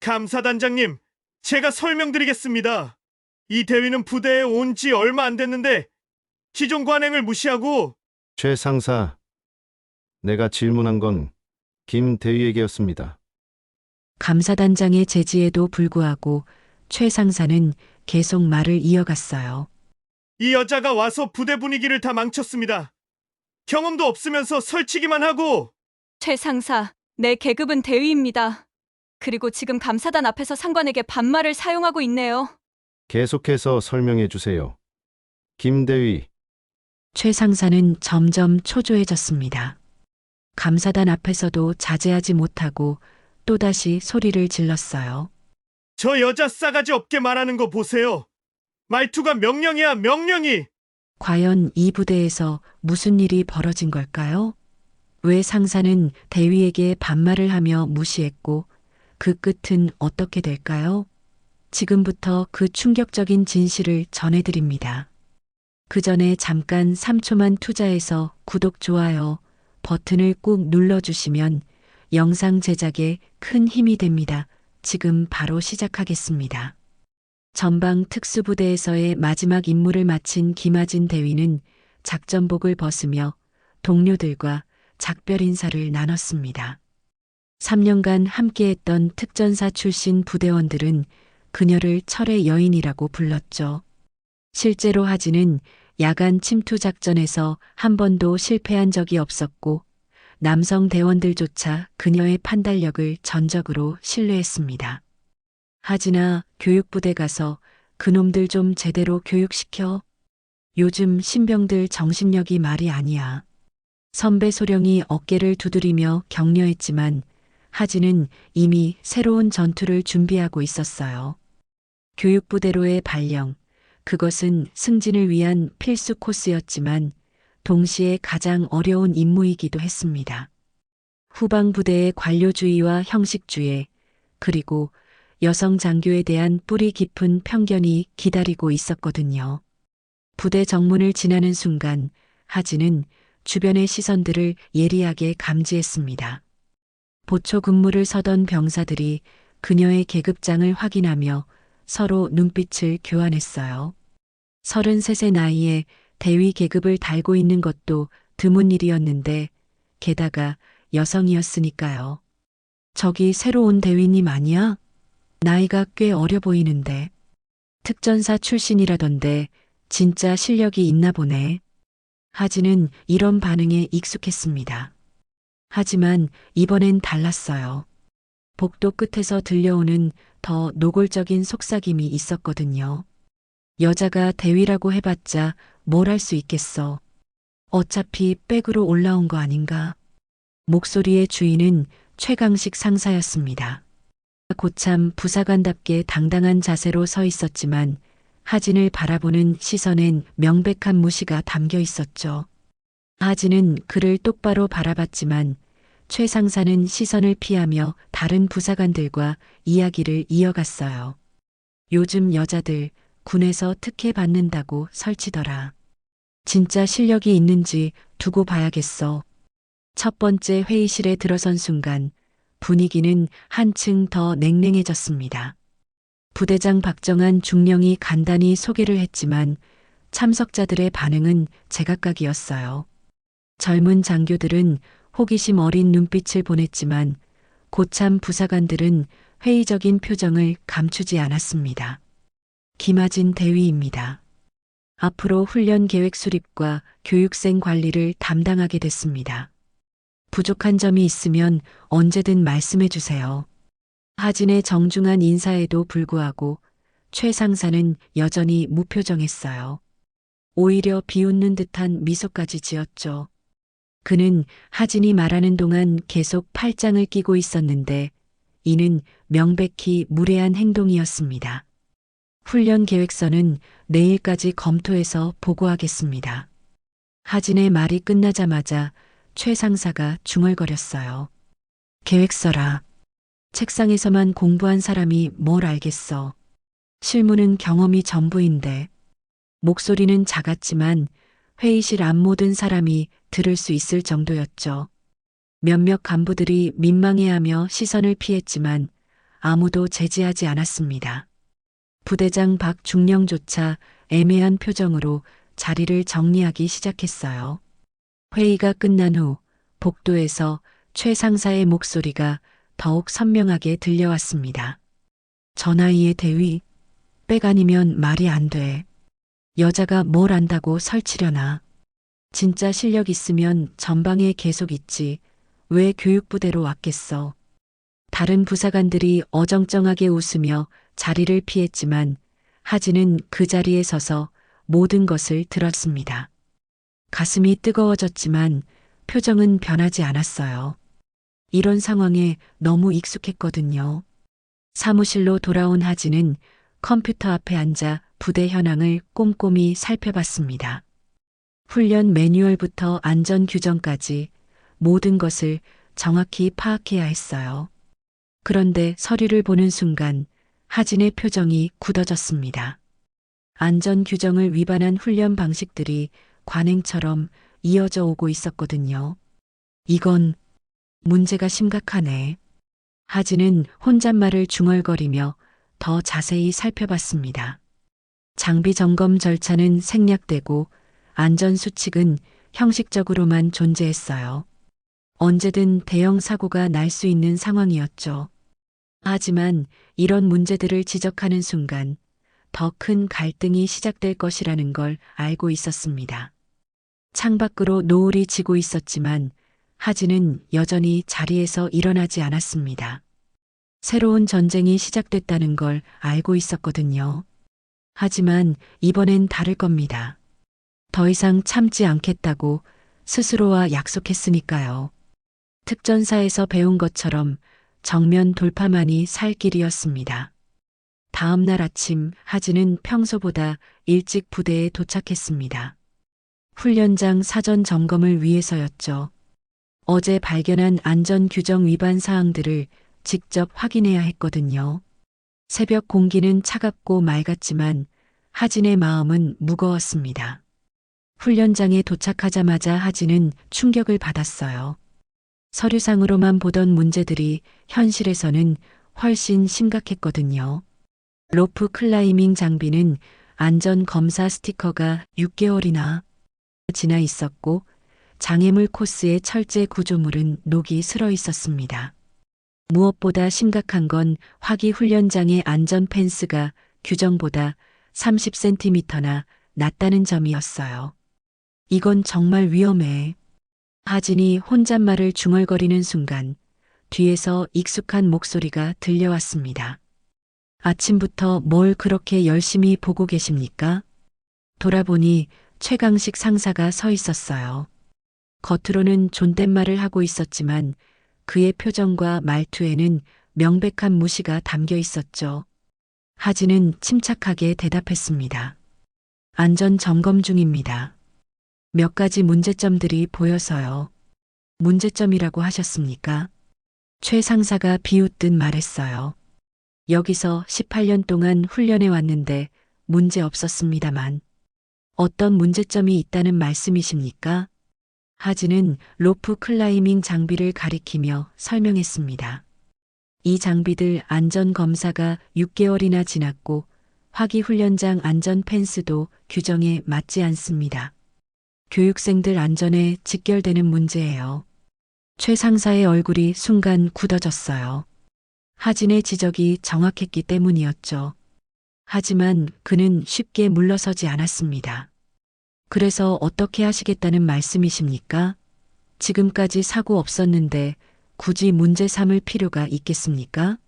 감사단장님, 제가 설명드리겠습니다. 이 대위는 부대에 온 지 얼마 안 됐는데 기존 관행을 무시하고 최 상사, 내가 질문한 건 김 대위에게였습니다. 감사단장의 제지에도 불구하고 최 상사는 계속 말을 이어갔어요. 이 여자가 와서 부대 분위기를 다 망쳤습니다. 경험도 없으면서 설치기만 하고 최 상사, 내 계급은 대위입니다. 그리고 지금 감사단 앞에서 상관에게 반말을 사용하고 있네요. 계속해서 설명해 주세요. 김 대위, 최 상사는 점점 초조해졌습니다. 감사단 앞에서도 자제하지 못하고 또다시 소리를 질렀어요. 저 여자 싸가지 없게 말하는 거 보세요. 말투가 명령이야, 명령이. 과연 이 부대에서 무슨 일이 벌어진 걸까요? 왜 상사는 대위에게 반말을 하며 무시했고 그 끝은 어떻게 될까요? 지금부터 그 충격적인 진실을 전해드립니다. 그 전에 잠깐 3초만 투자해서 구독, 좋아요 버튼을 꾹 눌러주시면 영상 제작에 큰 힘이 됩니다. 지금 바로 시작하겠습니다. 전방 특수부대에서의 마지막 임무를 마친 김하진 대위는 작전복을 벗으며 동료들과 작별 인사를 나눴습니다. 3년간 함께했던 특전사 출신 부대원들은 그녀를 철의 여인이라고 불렀죠. 실제로 하진은 야간 침투 작전에서 한 번도 실패한 적이 없었고 남성 대원들조차 그녀의 판단력을 전적으로 신뢰했습니다. 하진아, 교육부대 가서 그놈들 좀 제대로 교육시켜. 요즘 신병들 정신력이 말이 아니야. 선배 소령이 어깨를 두드리며 격려했지만 하진은 이미 새로운 전투를 준비하고 있었어요. 교육부대로의 발령, 그것은 승진을 위한 필수 코스였지만 동시에 가장 어려운 임무이기도 했습니다. 후방부대의 관료주의와 형식주의, 그리고 여성 장교에 대한 뿌리 깊은 편견이 기다리고 있었거든요. 부대 정문을 지나는 순간 하진은 주변의 시선들을 예리하게 감지했습니다. 보초 근무를 서던 병사들이 그녀의 계급장을 확인하며 서로 눈빛을 교환했어요. 33세 나이에 대위 계급을 달고 있는 것도 드문 일이었는데 게다가 여성이었으니까요. 저기 새로 온 대위님 아니야? 나이가 꽤 어려 보이는데. 특전사 출신이라던데 진짜 실력이 있나 보네. 하진은 이런 반응에 익숙했습니다. 하지만 이번엔 달랐어요. 복도 끝에서 들려오는 더 노골적인 속삭임이 있었거든요. 여자가 대위라고 해봤자 뭘 할 수 있겠어. 어차피 백으로 올라온 거 아닌가. 목소리의 주인은 최강식 상사였습니다. 고참 부사관답게 당당한 자세로 서 있었지만 하진을 바라보는 시선엔 명백한 무시가 담겨 있었죠. 하진은 그를 똑바로 바라봤지만 최 상사는 시선을 피하며 다른 부사관들과 이야기를 이어갔어요. 요즘 여자들 군에서 특혜 받는다고 설치더라. 진짜 실력이 있는지 두고 봐야겠어. 첫 번째 회의실에 들어선 순간 분위기는 한층 더 냉랭해졌습니다. 부대장 박정한 중령이 간단히 소개를 했지만 참석자들의 반응은 제각각이었어요. 젊은 장교들은 호기심 어린 눈빛을 보냈지만 고참 부사관들은 회의적인 표정을 감추지 않았습니다. 김하진 대위입니다. 앞으로 훈련 계획 수립과 교육생 관리를 담당하게 됐습니다. 부족한 점이 있으면 언제든 말씀해 주세요. 하진의 정중한 인사에도 불구하고 최 상사는 여전히 무표정했어요. 오히려 비웃는 듯한 미소까지 지었죠. 그는 하진이 말하는 동안 계속 팔짱을 끼고 있었는데 이는 명백히 무례한 행동이었습니다. 훈련 계획서는 내일까지 검토해서 보고하겠습니다. 하진의 말이 끝나자마자 최 상사가 중얼거렸어요. 계획서라. 책상에서만 공부한 사람이 뭘 알겠어. 실무는 경험이 전부인데. 목소리는 작았지만 회의실 앞 모든 사람이 들을 수 있을 정도였죠. 몇몇 간부들이 민망해하며 시선을 피했지만 아무도 제지하지 않았습니다. 부대장 박중령조차 애매한 표정으로 자리를 정리하기 시작했어요. 회의가 끝난 후 복도에서 최 상사의 목소리가 더욱 선명하게 들려왔습니다. 저 나이의 대위, 백 아니면 말이 안 돼. 여자가 뭘 안다고 설치려나. 진짜 실력 있으면 전방에 계속 있지. 왜 교육부대로 왔겠어. 다른 부사관들이 어정쩡하게 웃으며 자리를 피했지만 하진은 그 자리에 서서 모든 것을 들었습니다. 가슴이 뜨거워졌지만 표정은 변하지 않았어요. 이런 상황에 너무 익숙했거든요. 사무실로 돌아온 하진은 컴퓨터 앞에 앉아 부대 현황을 꼼꼼히 살펴봤습니다. 훈련 매뉴얼부터 안전 규정까지 모든 것을 정확히 파악해야 했어요. 그런데 서류를 보는 순간 하진의 표정이 굳어졌습니다. 안전 규정을 위반한 훈련 방식들이 관행처럼 이어져 오고 있었거든요. 이건 문제가 심각하네. 하진은 혼잣말을 중얼거리며 더 자세히 살펴봤습니다. 장비 점검 절차는 생략되고 안전 수칙은 형식적으로만 존재했어요. 언제든 대형 사고가 날 수 있는 상황이었죠. 하지만 이런 문제들을 지적하는 순간 더 큰 갈등이 시작될 것이라는 걸 알고 있었습니다. 창밖으로 노을이 지고 있었지만 하진은 여전히 자리에서 일어나지 않았습니다. 새로운 전쟁이 시작됐다는 걸 알고 있었거든요. 하지만 이번엔 다를 겁니다. 더 이상 참지 않겠다고 스스로와 약속했으니까요. 특전사에서 배운 것처럼 정면 돌파만이 살 길이었습니다. 다음 날 아침 하진은 평소보다 일찍 부대에 도착했습니다. 훈련장 사전 점검을 위해서였죠. 어제 발견한 안전 규정 위반 사항들을 직접 확인해야 했거든요. 새벽 공기는 차갑고 맑았지만 하진의 마음은 무거웠습니다. 훈련장에 도착하자마자 하진은 충격을 받았어요. 서류상으로만 보던 문제들이 현실에서는 훨씬 심각했거든요. 로프 클라이밍 장비는 안전 검사 스티커가 6개월이나 지나 있었고 장애물 코스의 철제 구조물은 녹이 슬어 있었습니다. 무엇보다 심각한 건 화기 훈련장의 안전 펜스가 규정보다 30cm나 낮다는 점이었어요. 이건 정말 위험해. 하진이 혼잣말을 중얼거리는 순간 뒤에서 익숙한 목소리가 들려왔습니다. 아침부터 뭘 그렇게 열심히 보고 계십니까? 돌아보니 최강식 상사가 서 있었어요. 겉으로는 존댓말을 하고 있었지만 그의 표정과 말투에는 명백한 무시가 담겨 있었죠. 하진은 침착하게 대답했습니다. 안전 점검 중입니다. 몇 가지 문제점들이 보여서요. 문제점이라고 하셨습니까? 최 상사가 비웃듯 말했어요. 여기서 18년 동안 훈련해 왔는데 문제 없었습니다만 어떤 문제점이 있다는 말씀이십니까? 하진은 로프 클라이밍 장비를 가리키며 설명했습니다. 이 장비들 안전 검사가 6개월이나 지났고 화기 훈련장 안전 펜스도 규정에 맞지 않습니다. 교육생들 안전에 직결되는 문제예요. 최 상사의 얼굴이 순간 굳어졌어요. 하진의 지적이 정확했기 때문이었죠. 하지만 그는 쉽게 물러서지 않았습니다. 그래서 어떻게 하시겠다는 말씀이십니까? 지금까지 사고 없었는데 굳이 문제 삼을 필요가 있겠습니까?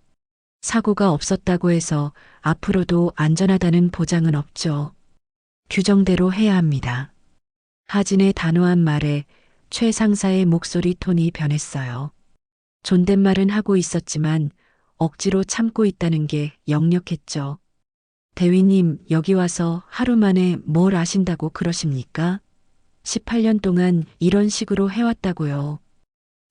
사고가 없었다고 해서 앞으로도 안전하다는 보장은 없죠. 규정대로 해야 합니다. 하진의 단호한 말에 최 상사의 목소리 톤이 변했어요. 존댓말은 하고 있었지만 억지로 참고 있다는 게 역력했죠. 대위님, 여기 와서 하루 만에 뭘 아신다고 그러십니까? 18년 동안 이런 식으로 해왔다고요.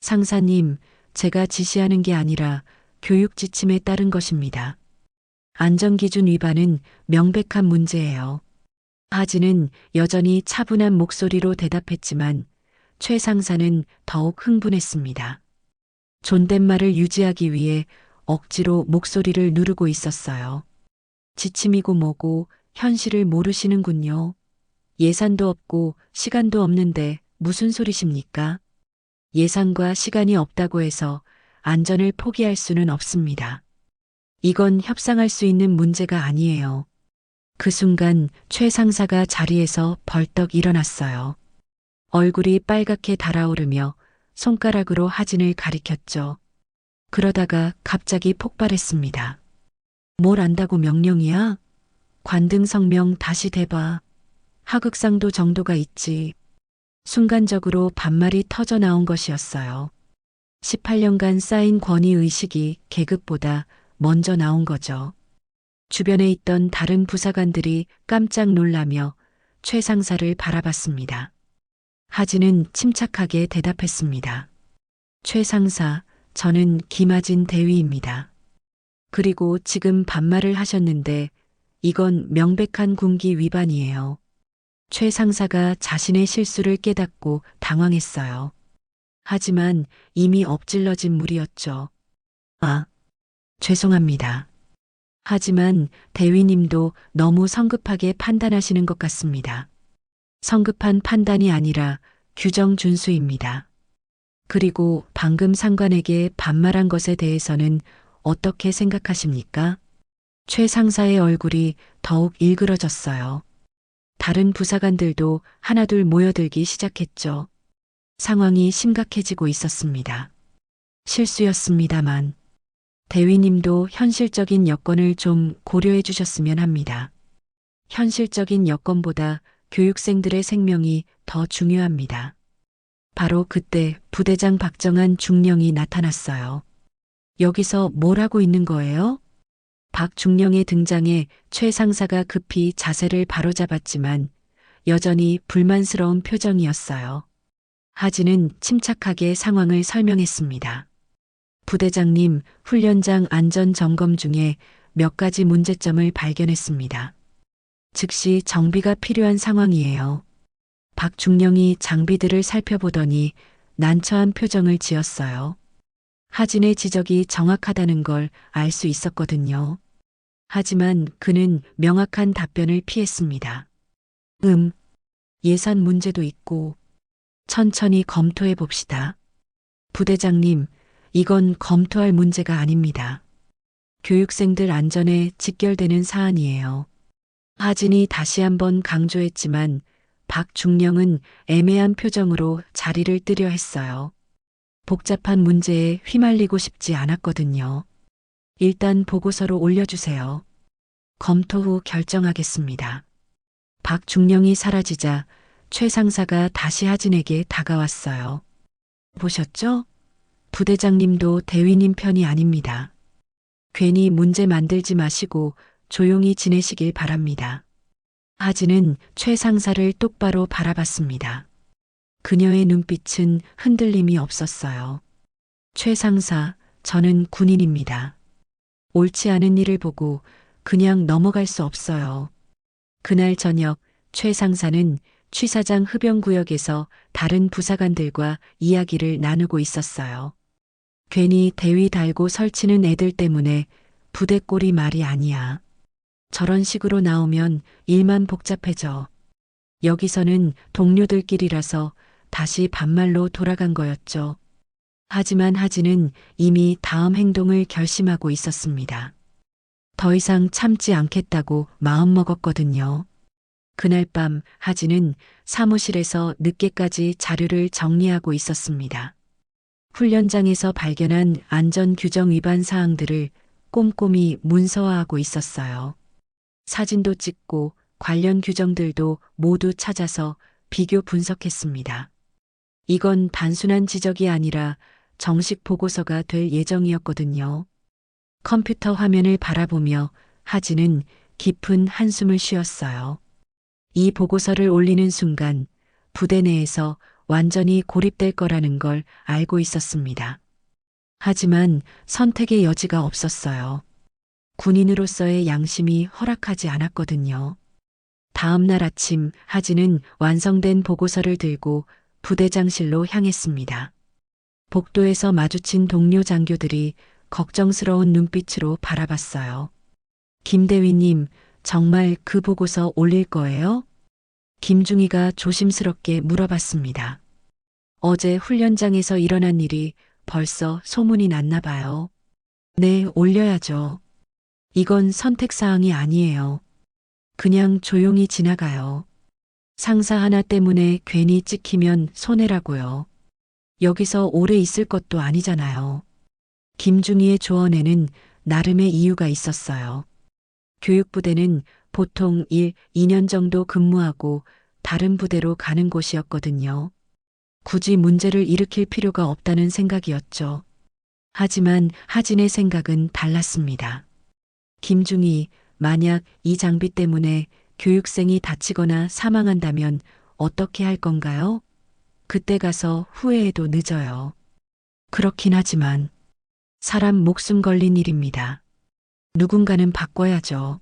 상사님, 제가 지시하는 게 아니라 교육 지침에 따른 것입니다. 안전기준 위반은 명백한 문제예요. 하진은 여전히 차분한 목소리로 대답했지만 최 상사는 더욱 흥분했습니다. 존댓말을 유지하기 위해 억지로 목소리를 누르고 있었어요. 지침이고 뭐고 현실을 모르시는군요. 예산도 없고 시간도 없는데 무슨 소리십니까? 예산과 시간이 없다고 해서 안전을 포기할 수는 없습니다. 이건 협상할 수 있는 문제가 아니에요. 그 순간 최 상사가 자리에서 벌떡 일어났어요. 얼굴이 빨갛게 달아오르며 손가락으로 하진을 가리켰죠. 그러다가 갑자기 폭발했습니다. 뭘 안다고 명령이야? 관등 성명 다시 대봐. 하극상도 정도가 있지. 순간적으로 반말이 터져 나온 것이었어요. 18년간 쌓인 권위의식이 계급보다 먼저 나온 거죠. 주변에 있던 다른 부사관들이 깜짝 놀라며 최 상사를 바라봤습니다. 하진은 침착하게 대답했습니다. 최 상사, 저는 김하진 대위입니다. 그리고 지금 반말을 하셨는데 이건 명백한 군기 위반이에요. 최 상사가 자신의 실수를 깨닫고 당황했어요. 하지만 이미 엎질러진 물이었죠. 아, 죄송합니다. 하지만 대위님도 너무 성급하게 판단하시는 것 같습니다. 성급한 판단이 아니라 규정 준수입니다. 그리고 방금 상관에게 반말한 것에 대해서는 어떻게 생각하십니까? 최 상사의 얼굴이 더욱 일그러졌어요. 다른 부사관들도 하나둘 모여들기 시작했죠. 상황이 심각해지고 있었습니다. 실수였습니다만 대위님도 현실적인 여건을 좀 고려해 주셨으면 합니다. 현실적인 여건보다 교육생들의 생명이 더 중요합니다. 바로 그때 부대장 박정한 중령이 나타났어요. 여기서 뭘 하고 있는 거예요? 박중령의 등장에 최 상사가 급히 자세를 바로잡았지만 여전히 불만스러운 표정이었어요. 하진은 침착하게 상황을 설명했습니다. 부대장님, 훈련장 안전 점검 중에 몇 가지 문제점을 발견했습니다. 즉시 정비가 필요한 상황이에요. 박중령이 장비들을 살펴보더니 난처한 표정을 지었어요. 하진의 지적이 정확하다는 걸 알 수 있었거든요. 하지만 그는 명확한 답변을 피했습니다. 예산 문제도 있고 천천히 검토해 봅시다. 부대장님, 이건 검토할 문제가 아닙니다. 교육생들 안전에 직결되는 사안이에요. 하진이 다시 한번 강조했지만 박중령은 애매한 표정으로 자리를 뜨려 했어요. 복잡한 문제에 휘말리고 싶지 않았거든요. 일단 보고서로 올려주세요. 검토 후 결정하겠습니다. 박중령이 사라지자 최 상사가 다시 하진에게 다가왔어요. 보셨죠? 부대장님도 대위님 편이 아닙니다. 괜히 문제 만들지 마시고 조용히 지내시길 바랍니다. 하진은 최 상사를 똑바로 바라봤습니다. 그녀의 눈빛은 흔들림이 없었어요. 최 상사, 저는 군인입니다. 옳지 않은 일을 보고 그냥 넘어갈 수 없어요. 그날 저녁 최 상사는 취사장 흡연구역에서 다른 부사관들과 이야기를 나누고 있었어요. 괜히 대위 달고 설치는 애들 때문에 부대 꼴이 말이 아니야. 저런 식으로 나오면 일만 복잡해져. 여기서는 동료들끼리라서 다시 반말로 돌아간 거였죠. 하지만 하진은 이미 다음 행동을 결심하고 있었습니다. 더 이상 참지 않겠다고 마음먹었거든요. 그날 밤 하진은 사무실에서 늦게까지 자료를 정리하고 있었습니다. 훈련장에서 발견한 안전규정 위반 사항들을 꼼꼼히 문서화하고 있었어요. 사진도 찍고 관련 규정들도 모두 찾아서 비교 분석했습니다. 이건 단순한 지적이 아니라 정식 보고서가 될 예정이었거든요. 컴퓨터 화면을 바라보며 하진은 깊은 한숨을 쉬었어요. 이 보고서를 올리는 순간 부대 내에서 완전히 고립될 거라는 걸 알고 있었습니다. 하지만 선택의 여지가 없었어요. 군인으로서의 양심이 허락하지 않았거든요. 다음 날 아침 하진은 완성된 보고서를 들고 부대장실로 향했습니다. 복도에서 마주친 동료 장교들이 걱정스러운 눈빛으로 바라봤어요. 김대위님, 정말 그 보고서 올릴 거예요? 김중희가 조심스럽게 물어봤습니다. 어제 훈련장에서 일어난 일이 벌써 소문이 났나 봐요. 네, 올려야죠. 이건 선택사항이 아니에요. 그냥 조용히 지나가요. 상사 하나 때문에 괜히 찍히면 손해라고요. 여기서 오래 있을 것도 아니잖아요. 김중희의 조언에는 나름의 이유가 있었어요. 교육부대는 보통 1, 2년 정도 근무하고 다른 부대로 가는 곳이었거든요. 굳이 문제를 일으킬 필요가 없다는 생각이었죠. 하지만 하진의 생각은 달랐습니다. 김중희, 만약 이 장비 때문에 교육생이 다치거나 사망한다면 어떻게 할 건가요? 그때 가서 후회해도 늦어요. 그렇긴 하지만 사람 목숨 걸린 일입니다. 누군가는 바꿔야죠.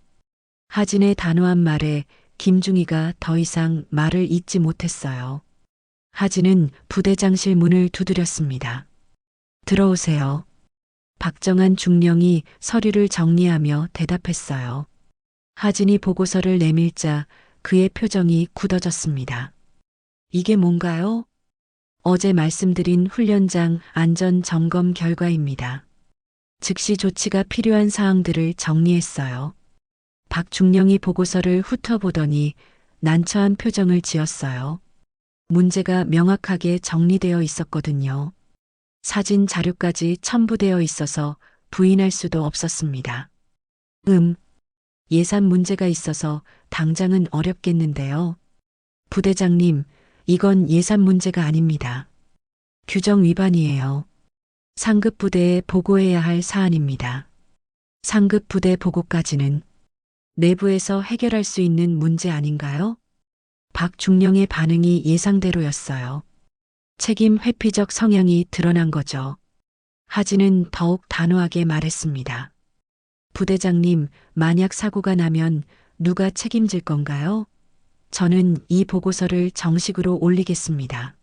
하진의 단호한 말에 김중희가 더 이상 말을 잇지 못했어요. 하진은 부대장실 문을 두드렸습니다. 들어오세요. 박정한 중령이 서류를 정리하며 대답했어요. 하진이 보고서를 내밀자 그의 표정이 굳어졌습니다. 이게 뭔가요? 어제 말씀드린 훈련장 안전 점검 결과입니다. 즉시 조치가 필요한 사항들을 정리했어요. 박중령이 보고서를 훑어보더니 난처한 표정을 지었어요. 문제가 명확하게 정리되어 있었거든요. 사진 자료까지 첨부되어 있어서 부인할 수도 없었습니다. 예산 문제가 있어서 당장은 어렵겠는데요. 부대장님, 이건 예산 문제가 아닙니다. 규정 위반이에요. 상급 부대에 보고해야 할 사안입니다. 상급 부대 보고까지는 내부에서 해결할 수 있는 문제 아닌가요? 박중령의 반응이 예상대로였어요. 책임 회피적 성향이 드러난 거죠. 하진은 더욱 단호하게 말했습니다. 부대장님, 만약 사고가 나면 누가 책임질 건가요? 저는 이 보고서를 정식으로 올리겠습니다.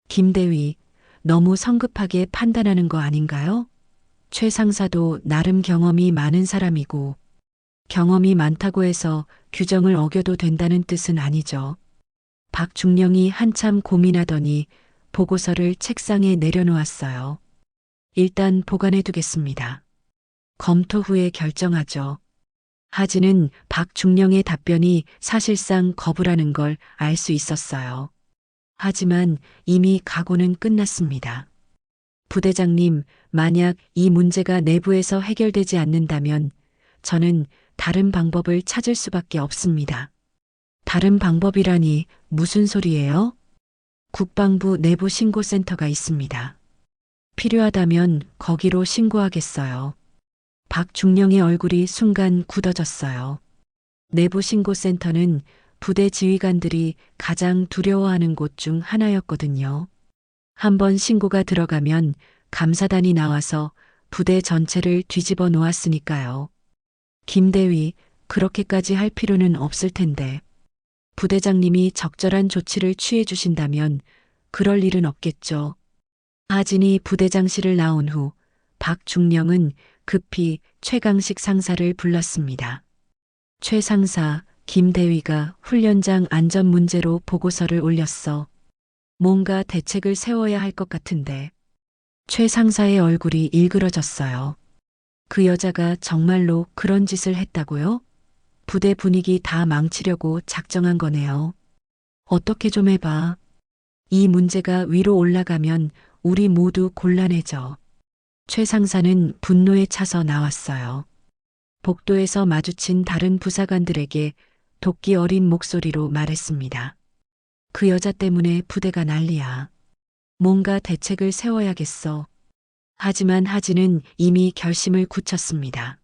김대위, 너무 성급하게 판단하는 거 아닌가요? 최 상사도 나름 경험이 많은 사람이고 경험이 많다고 해서 규정을 어겨도 된다는 뜻은 아니죠. 박중령이 한참 고민하더니 보고서를 책상에 내려놓았어요. 일단 보관해 두겠습니다. 검토 후에 결정하죠. 하진은 박중령의 답변이 사실상 거부라는 걸 알 수 있었어요. 하지만 이미 각오는 끝났습니다. 부대장님, 만약 이 문제가 내부에서 해결되지 않는다면 저는 다른 방법을 찾을 수밖에 없습니다. 다른 방법이라니 무슨 소리예요? 국방부 내부 신고센터가 있습니다. 필요하다면 거기로 신고하겠어요. 박중령의 얼굴이 순간 굳어졌어요. 내부 신고센터는 부대 지휘관들이 가장 두려워하는 곳 중 하나였거든요. 한번 신고가 들어가면 감사단이 나와서 부대 전체를 뒤집어 놓았으니까요. 김대위, 그렇게까지 할 필요는 없을 텐데. 부대장님이 적절한 조치를 취해 주신다면 그럴 일은 없겠죠. 하진이 부대장실을 나온 후 박중령은 급히 최강식 상사를 불렀습니다. 최 상사, 김대위가 훈련장 안전 문제로 보고서를 올렸어. 뭔가 대책을 세워야 할 것 같은데. 최 상사의 얼굴이 일그러졌어요. 그 여자가 정말로 그런 짓을 했다고요? 부대 분위기 다 망치려고 작정한 거네요. 어떻게 좀 해봐. 이 문제가 위로 올라가면 우리 모두 곤란해져. 최 상사는 분노에 차서 나왔어요. 복도에서 마주친 다른 부사관들에게 도끼 어린 목소리로 말했습니다. 그 여자 때문에 부대가 난리야. 뭔가 대책을 세워야겠어. 하지만 하진은 이미 결심을 굳혔습니다.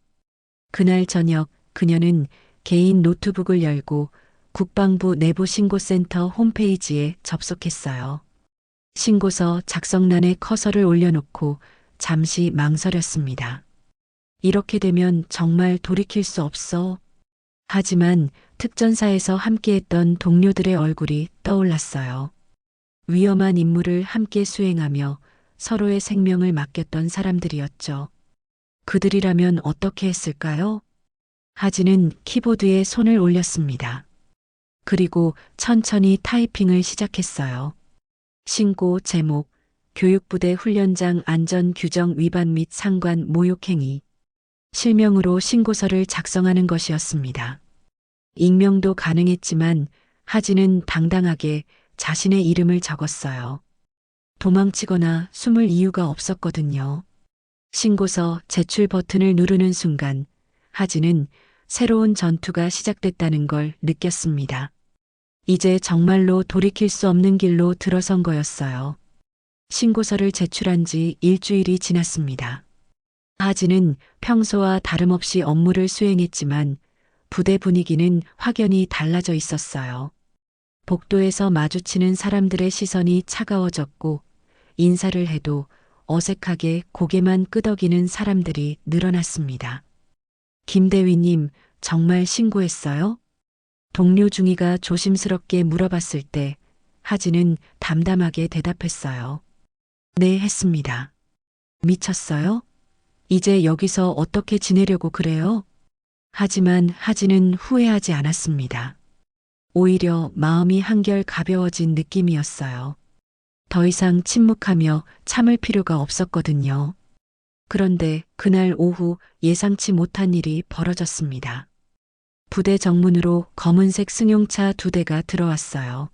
그날 저녁 그녀는 개인 노트북을 열고 국방부 내부신고센터 홈페이지에 접속했어요. 신고서 작성란에 커서를 올려놓고 잠시 망설였습니다. 이렇게 되면 정말 돌이킬 수 없어. 하지만 특전사에서 함께했던 동료들의 얼굴이 떠올랐어요. 위험한 임무를 함께 수행하며 서로의 생명을 맡겼던 사람들이었죠. 그들이라면 어떻게 했을까요? 하진은 키보드에 손을 올렸습니다. 그리고 천천히 타이핑을 시작했어요. 신고 제목, 교육부대 훈련장 안전규정 위반 및 상관 모욕행위. 실명으로 신고서를 작성하는 것이었습니다. 익명도 가능했지만 하진은 당당하게 자신의 이름을 적었어요. 도망치거나 숨을 이유가 없었거든요. 신고서 제출 버튼을 누르는 순간 하진은 새로운 전투가 시작됐다는 걸 느꼈습니다. 이제 정말로 돌이킬 수 없는 길로 들어선 거였어요. 신고서를 제출한 지 일주일이 지났습니다. 하진은 평소와 다름없이 업무를 수행했지만 부대 분위기는 확연히 달라져 있었어요. 복도에서 마주치는 사람들의 시선이 차가워졌고 인사를 해도 어색하게 고개만 끄덕이는 사람들이 늘어났습니다. 김대위님, 정말 신고했어요? 동료 중이가 조심스럽게 물어봤을 때 하진은 담담하게 대답했어요. 네, 했습니다. 미쳤어요? 이제 여기서 어떻게 지내려고 그래요? 하지만 하진은 후회하지 않았습니다. 오히려 마음이 한결 가벼워진 느낌이었어요. 더 이상 침묵하며 참을 필요가 없었거든요. 그런데 그날 오후 예상치 못한 일이 벌어졌습니다. 부대 정문으로 검은색 승용차 2대가 들어왔어요.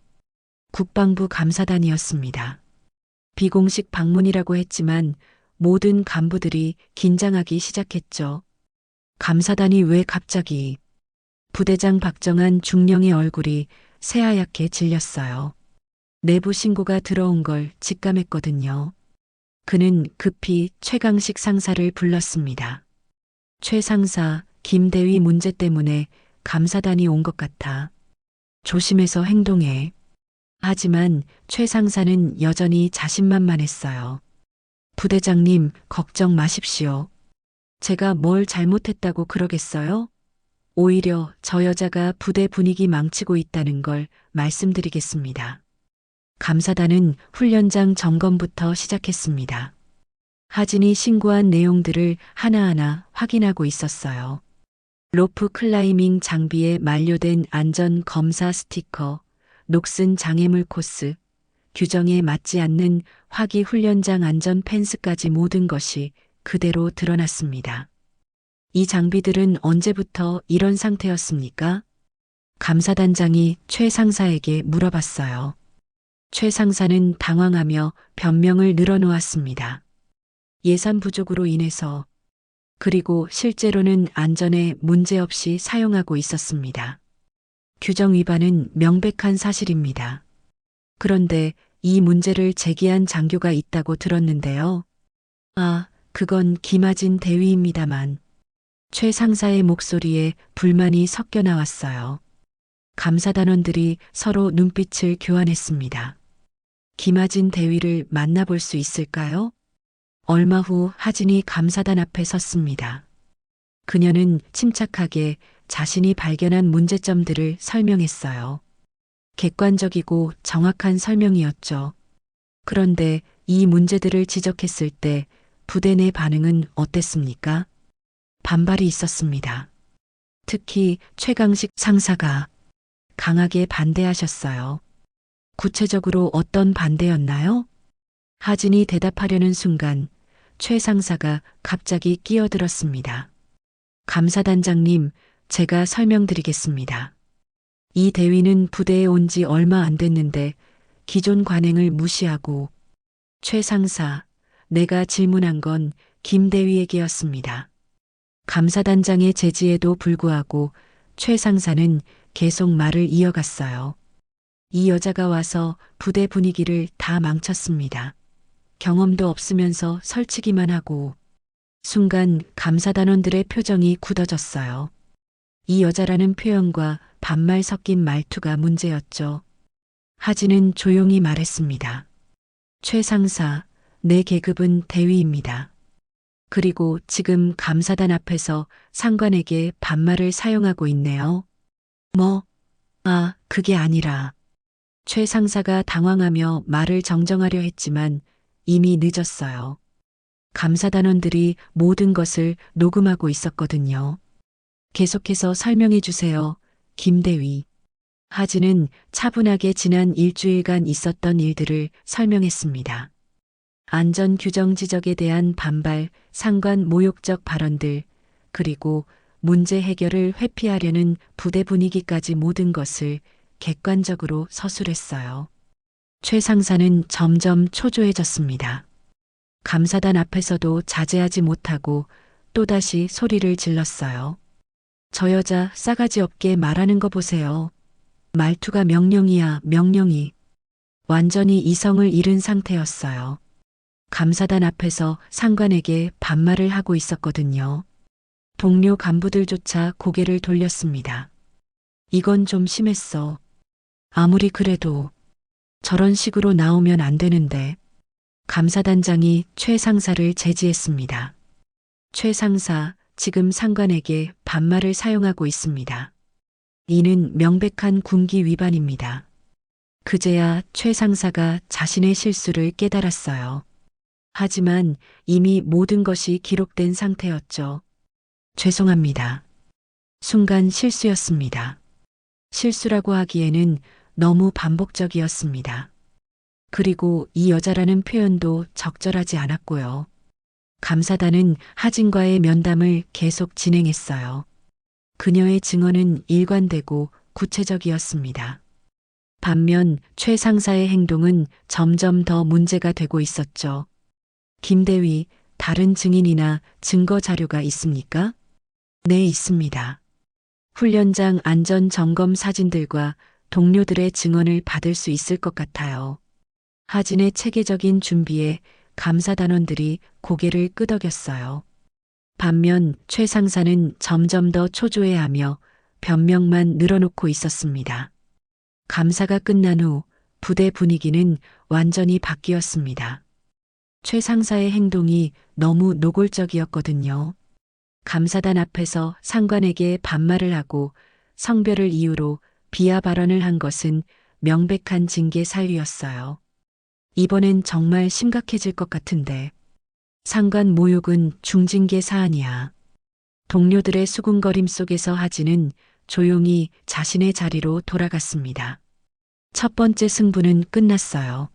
국방부 감사단이었습니다. 비공식 방문이라고 했지만 모든 간부들이 긴장하기 시작했죠. 감사단이 왜 갑자기? 부대장 박정한 중령의 얼굴이 새하얗게 질렸어요. 내부 신고가 들어온 걸 직감했거든요. 그는 급히 최강식 상사를 불렀습니다. 최 상사, 김대위 문제 때문에 감사단이 온 것 같아. 조심해서 행동해. 하지만 최 상사는 여전히 자신만만했어요. 부대장님, 걱정 마십시오. 제가 뭘 잘못했다고 그러겠어요? 오히려 저 여자가 부대 분위기 망치고 있다는 걸 말씀드리겠습니다. 감사단은 훈련장 점검부터 시작했습니다. 하진이 신고한 내용들을 하나하나 확인하고 있었어요. 로프 클라이밍 장비에 만료된 안전 검사 스티커, 녹슨 장애물 코스, 규정에 맞지 않는 화기 훈련장 안전 펜스까지 모든 것이 그대로 드러났습니다. 이 장비들은 언제부터 이런 상태였습니까? 감사단장이 최 상사에게 물어봤어요. 최 상사는 당황하며 변명을 늘어놓았습니다. 예산 부족으로 인해서, 그리고 실제로는 안전에 문제없이 사용하고 있었습니다. 규정 위반은 명백한 사실입니다. 그런데 이 문제를 제기한 장교가 있다고 들었는데요. 아, 그건 김하진 대위입니다만. 최 상사의 목소리에 불만이 섞여 나왔어요. 감사단원들이 서로 눈빛을 교환했습니다. 김하진 대위를 만나볼 수 있을까요? 얼마 후 하진이 감사단 앞에 섰습니다. 그녀는 침착하게 자신이 발견한 문제점들을 설명했어요. 객관적이고 정확한 설명이었죠. 그런데 이 문제들을 지적했을 때 부대 내 반응은 어땠습니까? 반발이 있었습니다. 특히 최강식 상사가 강하게 반대하셨어요. 구체적으로 어떤 반대였나요? 하진이 대답하려는 순간 최 상사가 갑자기 끼어들었습니다. 감사단장님, 제가 설명드리겠습니다. 이 대위는 부대에 온 지 얼마 안 됐는데 기존 관행을 무시하고 최 상사, 내가 질문한 건 김 대위에게였습니다. 감사단장의 제지에도 불구하고 최 상사는 계속 말을 이어갔어요. 이 여자가 와서 부대 분위기를 다 망쳤습니다. 경험도 없으면서 설치기만 하고. 순간 감사단원들의 표정이 굳어졌어요. 이 여자라는 표현과 반말 섞인 말투가 문제였죠. 하진은 조용히 말했습니다. 최 상사, 내 계급은 대위입니다. 그리고 지금 감사단 앞에서 상관에게 반말을 사용하고 있네요. 뭐? 아, 그게 아니라. 최 상사가 당황하며 말을 정정하려 했지만 이미 늦었어요. 감사단원들이 모든 것을 녹음하고 있었거든요. 계속해서 설명해 주세요. 김대위. 하진은 차분하게 지난 일주일간 있었던 일들을 설명했습니다. 안전 규정 지적에 대한 반발, 상관 모욕적 발언들, 그리고 문제 해결을 회피하려는 부대 분위기까지 모든 것을 객관적으로 서술했어요. 최 상사는 점점 초조해졌습니다. 감사단 앞에서도 자제하지 못하고 또다시 소리를 질렀어요. 저 여자 싸가지 없게 말하는 거 보세요. 말투가 명령이야, 명령이. 완전히 이성을 잃은 상태였어요. 감사단 앞에서 상관에게 반말을 하고 있었거든요. 동료 간부들조차 고개를 돌렸습니다. 이건 좀 심했어. 아무리 그래도 저런 식으로 나오면 안 되는데. 감사단장이 최 상사를 제지했습니다. 최 상사, 지금 상관에게 반말을 사용하고 있습니다. 이는 명백한 군기 위반입니다. 그제야 최 상사가 자신의 실수를 깨달았어요. 하지만 이미 모든 것이 기록된 상태였죠. 죄송합니다. 순간 실수였습니다. 실수라고 하기에는 너무 반복적이었습니다. 그리고 이 여자라는 표현도 적절하지 않았고요. 감사단은 하진과의 면담을 계속 진행했어요. 그녀의 증언은 일관되고 구체적이었습니다. 반면 최 상사의 행동은 점점 더 문제가 되고 있었죠. 김대위, 다른 증인이나 증거 자료가 있습니까? 네, 있습니다. 훈련장 안전 점검 사진들과 동료들의 증언을 받을 수 있을 것 같아요. 하진의 체계적인 준비에 감사단원들이 고개를 끄덕였어요. 반면 최 상사는 점점 더 초조해하며 변명만 늘어놓고 있었습니다. 감사가 끝난 후 부대 분위기는 완전히 바뀌었습니다. 최 상사의 행동이 너무 노골적이었거든요. 감사단 앞에서 상관에게 반말을 하고 성별을 이유로 비하 발언을 한 것은 명백한 징계 사유였어요. 이번엔 정말 심각해질 것 같은데. 상관 모욕은 중징계 사안이야. 동료들의 수군거림 속에서 하진은 조용히 자신의 자리로 돌아갔습니다. 첫 번째 승부는 끝났어요.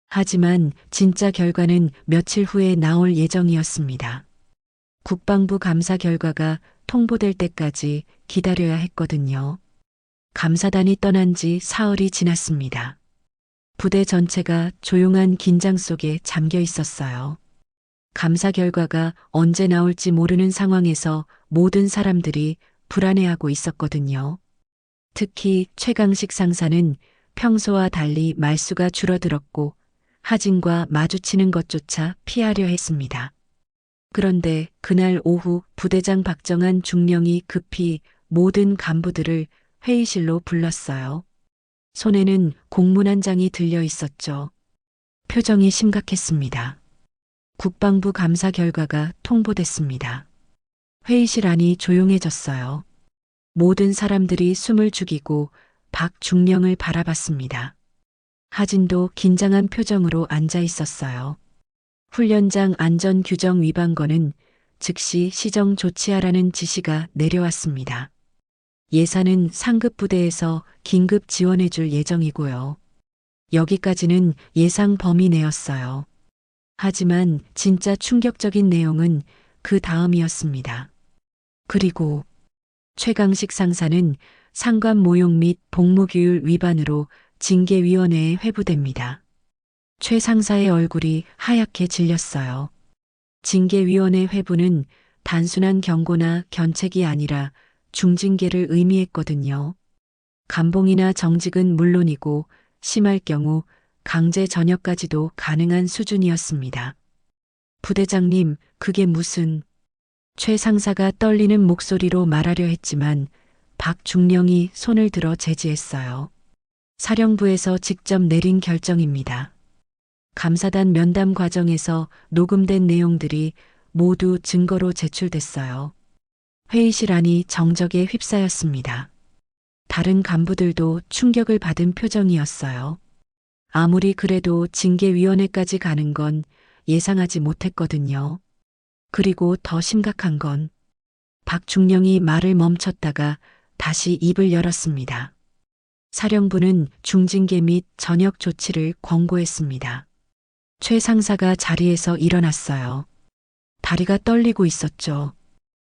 하지만 진짜 결과는 며칠 후에 나올 예정이었습니다. 국방부 감사 결과가 통보될 때까지 기다려야 했거든요. 감사단이 떠난 지 사흘이 지났습니다. 부대 전체가 조용한 긴장 속에 잠겨 있었어요. 감사 결과가 언제 나올지 모르는 상황에서 모든 사람들이 불안해하고 있었거든요. 특히 최강식 상사는 평소와 달리 말수가 줄어들었고 하진과 마주치는 것조차 피하려 했습니다. 그런데 그날 오후 부대장 박정한 중령이 급히 모든 간부들을 회의실로 불렀어요. 손에는 공문 한 장이 들려 있었죠. 표정이 심각했습니다. 국방부 감사 결과가 통보됐습니다. 회의실 안이 조용해졌어요. 모든 사람들이 숨을 죽이고 박 중령을 바라봤습니다. 하진도 긴장한 표정으로 앉아 있었어요. 훈련장 안전 규정 위반건은 즉시 시정 조치하라는 지시가 내려왔습니다. 예산은 상급 부대에서 긴급 지원해 줄 예정이고요. 여기까지는 예상 범위 내였어요. 하지만 진짜 충격적인 내용은 그 다음이었습니다. 그리고 최강식 상사는 상관 모욕 및 복무규율 위반으로 징계위원회에 회부됩니다. 최 상사의 얼굴이 하얗게 질렸어요. 징계위원회 회부는 단순한 경고나 견책이 아니라 중징계를 의미했거든요. 감봉이나 정직은 물론이고 심할 경우 강제 전역까지도 가능한 수준이었습니다. 부대장님, 그게 무슨... 최 상사가 떨리는 목소리로 말하려 했지만 박 중령이 손을 들어 제지했어요. 사령부에서 직접 내린 결정입니다. 감사단 면담 과정에서 녹음된 내용들이 모두 증거로 제출됐어요. 회의실 안이 정적에 휩싸였습니다. 다른 간부들도 충격을 받은 표정이었어요. 아무리 그래도 징계위원회까지 가는 건 예상하지 못했거든요. 그리고 더 심각한 건 박중령이 말을 멈췄다가 다시 입을 열었습니다. 사령부는 중징계 및 전역 조치를 권고했습니다. 최 상사가 자리에서 일어났어요. 다리가 떨리고 있었죠.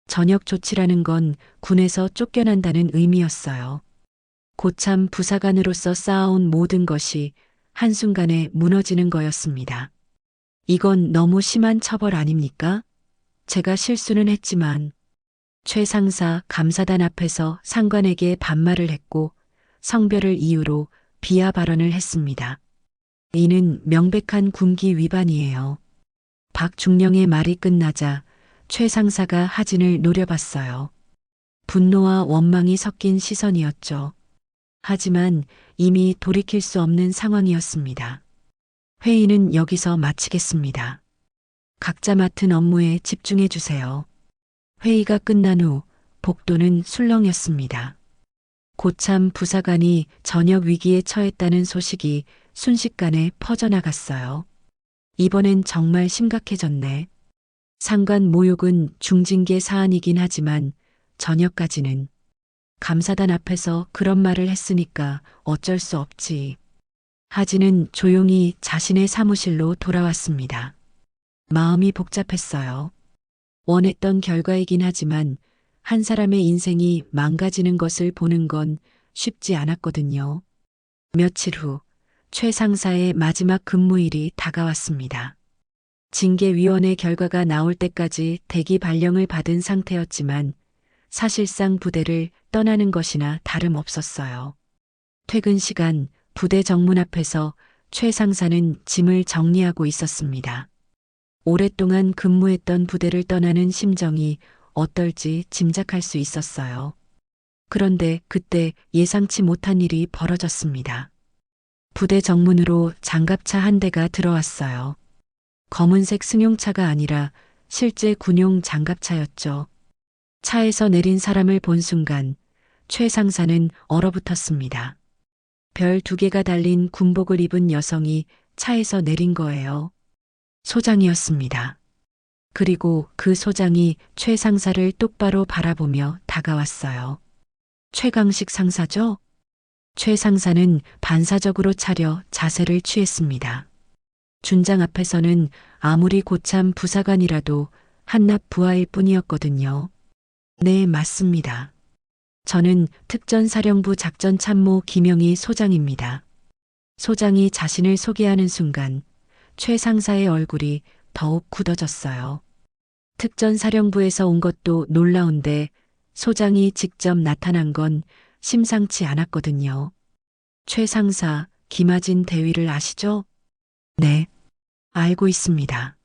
전역 조치라는 건 군에서 쫓겨난다는 의미였어요. 고참 부사관으로서 쌓아온 모든 것이 한순간에 무너지는 거였습니다. 이건 너무 심한 처벌 아닙니까? 제가 실수는 했지만 최 상사 감사단 앞에서 상관에게 반말을 했고 성별을 이유로 비하 발언을 했습니다. 이는 명백한 군기 위반이에요. 박중령의 말이 끝나자 최 상사가 하진을 노려봤어요. 분노와 원망이 섞인 시선이었죠. 하지만 이미 돌이킬 수 없는 상황이었습니다. 회의는 여기서 마치겠습니다. 각자 맡은 업무에 집중해 주세요. 회의가 끝난 후 복도는 술렁였습니다. 고참 부사관이 전역 위기에 처했다는 소식이 순식간에 퍼져나갔어요. 이번엔 정말 심각해졌네. 상관 모욕은 중징계 사안이긴 하지만 전역까지는 감사단 앞에서 그런 말을 했으니까 어쩔 수 없지. 하진은 조용히 자신의 사무실로 돌아왔습니다. 마음이 복잡했어요. 원했던 결과이긴 하지만 한 사람의 인생이 망가지는 것을 보는 건 쉽지 않았거든요. 며칠 후 최 상사의 마지막 근무일이 다가왔습니다. 징계위원회 결과가 나올 때까지 대기 발령을 받은 상태였지만 사실상 부대를 떠나는 것이나 다름없었어요. 퇴근 시간 부대 정문 앞에서 최 상사는 짐을 정리하고 있었습니다. 오랫동안 근무했던 부대를 떠나는 심정이 어떨지 짐작할 수 있었어요. 그런데 그때 예상치 못한 일이 벌어졌습니다. 부대 정문으로 장갑차 한 대가 들어왔어요. 검은색 승용차가 아니라 실제 군용 장갑차였죠. 차에서 내린 사람을 본 순간 최 상사는 얼어붙었습니다. 별 2개가 달린 군복을 입은 여성이 차에서 내린 거예요. 소장이었습니다. 그리고 그 소장이 최 상사를 똑바로 바라보며 다가왔어요. 최강식 상사죠? 최 상사는 반사적으로 차려 자세를 취했습니다. 준장 앞에서는 아무리 고참 부사관이라도 한낱 부하일 뿐이었거든요. 네, 맞습니다. 저는 특전사령부 작전참모 김영희 소장입니다. 소장이 자신을 소개하는 순간 최 상사의 얼굴이 더욱 굳어졌어요. 특전사령부에서 온 것도 놀라운데 소장이 직접 나타난 건 심상치 않았거든요. 최 상사, 김하진 대위를 아시죠? 네, 알고 있습니다.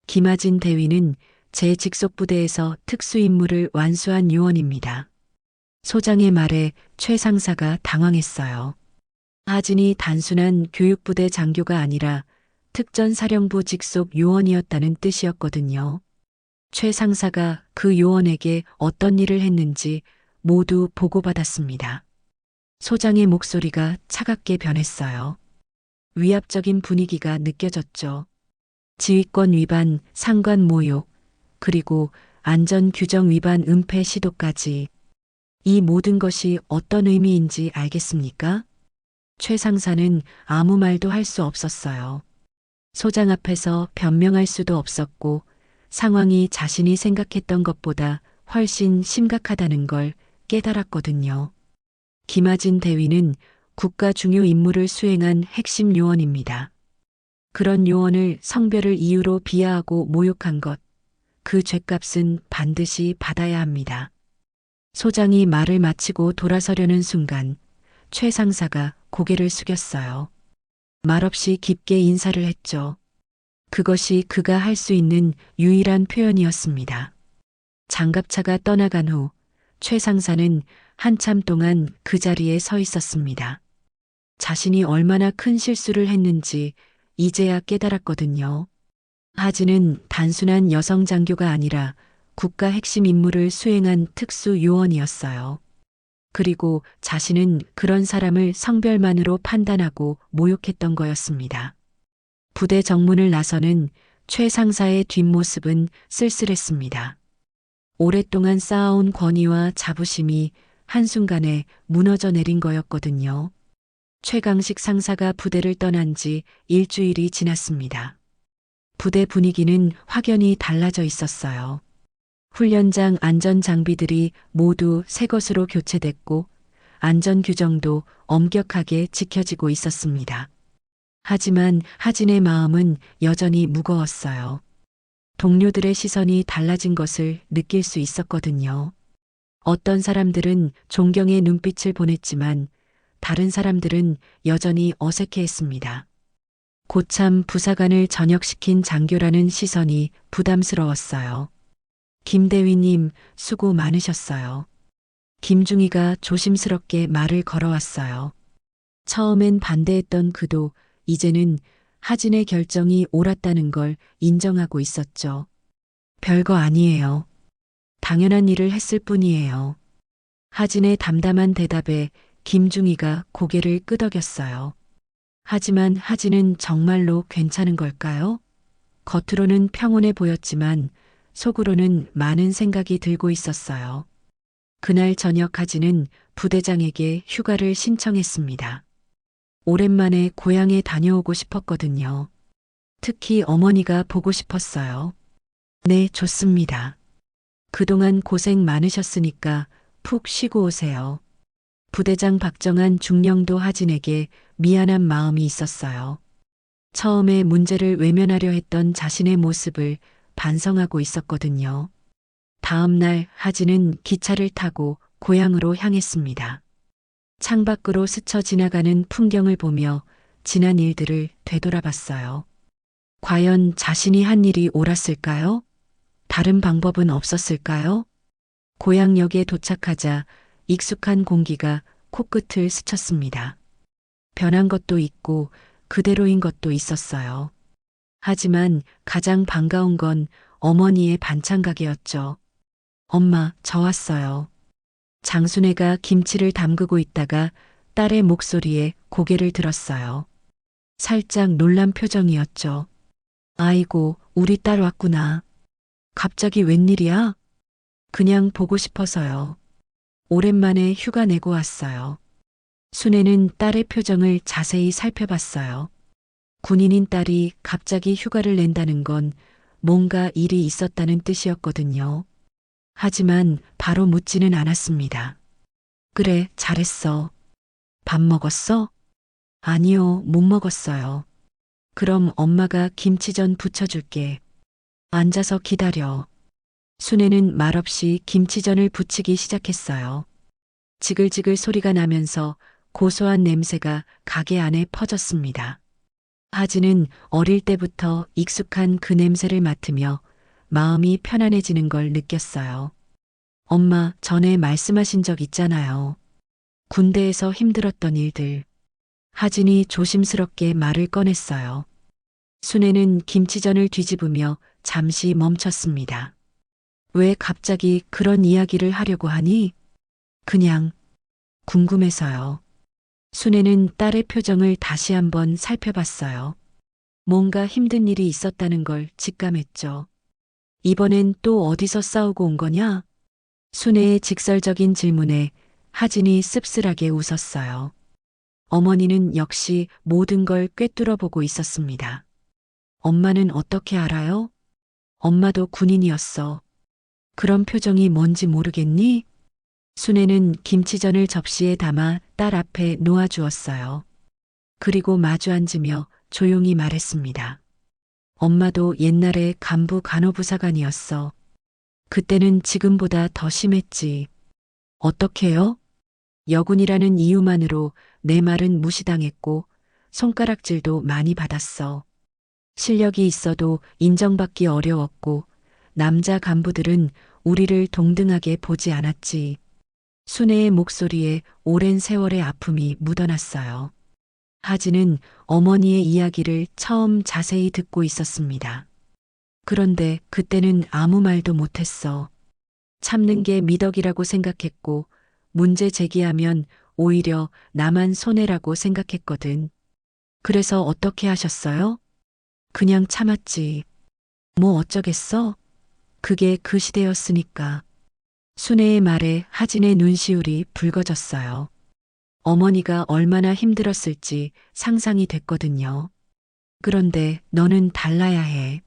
김하진 대위는 제 직속 부대에서 특수임무를 완수한 요원입니다. 소장의 말에 최 상사가 당황했어요. 하진이 단순한 교육부대 장교가 아니라 특전사령부 직속 요원이었다는 뜻이었거든요. 최 상사가 그 요원에게 어떤 일을 했는지 모두 보고받았습니다. 소장의 목소리가 차갑게 변했어요. 위압적인 분위기가 느껴졌죠. 지휘권 위반, 상관 모욕, 그리고 안전규정 위반 은폐 시도까지. 이 모든 것이 어떤 의미인지 알겠습니까? 최 상사는 아무 말도 할 수 없었어요. 소장 앞에서 변명할 수도 없었고 상황이 자신이 생각했던 것보다 훨씬 심각하다는 걸 깨달았거든요. 김하진 대위는 국가 중요 임무를 수행한 핵심 요원입니다. 그런 요원을 성별을 이유로 비하하고 모욕한 것, 그 죗값은 반드시 받아야 합니다. 소장이 말을 마치고 돌아서려는 순간 최 상사가 고개를 숙였어요. 말없이 깊게 인사를 했죠. 그것이 그가 할 수 있는 유일한 표현이었습니다. 장갑차가 떠나간 후 최 상사는 한참 동안 그 자리에 서 있었습니다. 자신이 얼마나 큰 실수를 했는지 이제야 깨달았거든요. 하진은 단순한 여성 장교가 아니라 국가 핵심 임무를 수행한 특수 요원이었어요. 그리고 자신은 그런 사람을 성별만으로 판단하고 모욕했던 거였습니다. 부대 정문을 나서는 최 상사의 뒷모습은 쓸쓸했습니다. 오랫동안 쌓아온 권위와 자부심이 한순간에 무너져 내린 거였거든요. 최강식 상사가 부대를 떠난 지 일주일이 지났습니다. 부대 분위기는 확연히 달라져 있었어요. 훈련장 안전 장비들이 모두 새 것으로 교체됐고 안전 규정도 엄격하게 지켜지고 있었습니다. 하지만 하진의 마음은 여전히 무거웠어요. 동료들의 시선이 달라진 것을 느낄 수 있었거든요. 어떤 사람들은 존경의 눈빛을 보냈지만 다른 사람들은 여전히 어색해했습니다. 고참 부사관을 전역시킨 장교라는 시선이 부담스러웠어요. 김대위님, 수고 많으셨어요. 김중희가 조심스럽게 말을 걸어왔어요. 처음엔 반대했던 그도 이제는 하진의 결정이 옳았다는 걸 인정하고 있었죠. 별거 아니에요. 당연한 일을 했을 뿐이에요. 하진의 담담한 대답에 김중희가 고개를 끄덕였어요. 하지만 하진은 정말로 괜찮은 걸까요? 겉으로는 평온해 보였지만 속으로는 많은 생각이 들고 있었어요. 그날 저녁 하진은 부대장에게 휴가를 신청했습니다. 오랜만에 고향에 다녀오고 싶었거든요. 특히 어머니가 보고 싶었어요. 네, 좋습니다. 그동안 고생 많으셨으니까 푹 쉬고 오세요. 부대장 박정한 중령도 하진에게 미안한 마음이 있었어요. 처음에 문제를 외면하려 했던 자신의 모습을 반성하고 있었거든요. 다음 날 하진은 기차를 타고 고향으로 향했습니다. 창밖으로 스쳐 지나가는 풍경을 보며 지난 일들을 되돌아봤어요. 과연 자신이 한 일이 옳았을까요? 다른 방법은 없었을까요? 고향역에 도착하자 익숙한 공기가 코끝을 스쳤습니다. 변한 것도 있고 그대로인 것도 있었어요. 하지만 가장 반가운 건 어머니의 반찬 가게였죠. 엄마, 저 왔어요. 장순애가 김치를 담그고 있다가 딸의 목소리에 고개를 들었어요. 살짝 놀란 표정이었죠. 아이고, 우리 딸 왔구나. 갑자기 웬일이야? 그냥 보고 싶어서요. 오랜만에 휴가 내고 왔어요. 순애는 딸의 표정을 자세히 살펴봤어요. 군인인 딸이 갑자기 휴가를 낸다는 건 뭔가 일이 있었다는 뜻이었거든요. 하지만 바로 묻지는 않았습니다. 그래, 잘했어. 밥 먹었어? 아니요, 못 먹었어요. 그럼 엄마가 김치전 부쳐줄게. 앉아서 기다려. 순애는 말없이 김치전을 부치기 시작했어요. 지글지글 소리가 나면서 고소한 냄새가 가게 안에 퍼졌습니다. 하진은 어릴 때부터 익숙한 그 냄새를 맡으며 마음이 편안해지는 걸 느꼈어요. 엄마, 전에 말씀하신 적 있잖아요. 군대에서 힘들었던 일들. 하진이 조심스럽게 말을 꺼냈어요. 순애는 김치전을 뒤집으며 잠시 멈췄습니다. 왜 갑자기 그런 이야기를 하려고 하니? 그냥 궁금해서요. 순애는 딸의 표정을 다시 한번 살펴봤어요. 뭔가 힘든 일이 있었다는 걸 직감했죠. 이번엔 또 어디서 싸우고 온 거냐? 순애의 직설적인 질문에 하진이 씁쓸하게 웃었어요. 어머니는 역시 모든 걸 꿰뚫어 보고 있었습니다. 엄마는 어떻게 알아요? 엄마도 군인이었어. 그런 표정이 뭔지 모르겠니? 순애는 김치전을 접시에 담아 딸 앞에 놓아주었어요. 그리고 마주 앉으며 조용히 말했습니다. 엄마도 옛날에 간부 간호부사관이었어. 그때는 지금보다 더 심했지. 어떻게요? 여군이라는 이유만으로 내 말은 무시당했고 손가락질도 많이 받았어. 실력이 있어도 인정받기 어려웠고 남자 간부들은 우리를 동등하게 보지 않았지. 순애의 목소리에 오랜 세월의 아픔이 묻어났어요. 하진은 어머니의 이야기를 처음 자세히 듣고 있었습니다. 그런데 그때는 아무 말도 못했어. 참는 게 미덕이라고 생각했고 문제 제기하면 오히려 나만 손해라고 생각했거든. 그래서 어떻게 하셨어요? 그냥 참았지. 뭐 어쩌겠어? 그게 그 시대였으니까. 순애의 말에 하진의 눈시울이 붉어졌어요. 어머니가 얼마나 힘들었을지 상상이 됐거든요. 그런데 너는 달라야 해.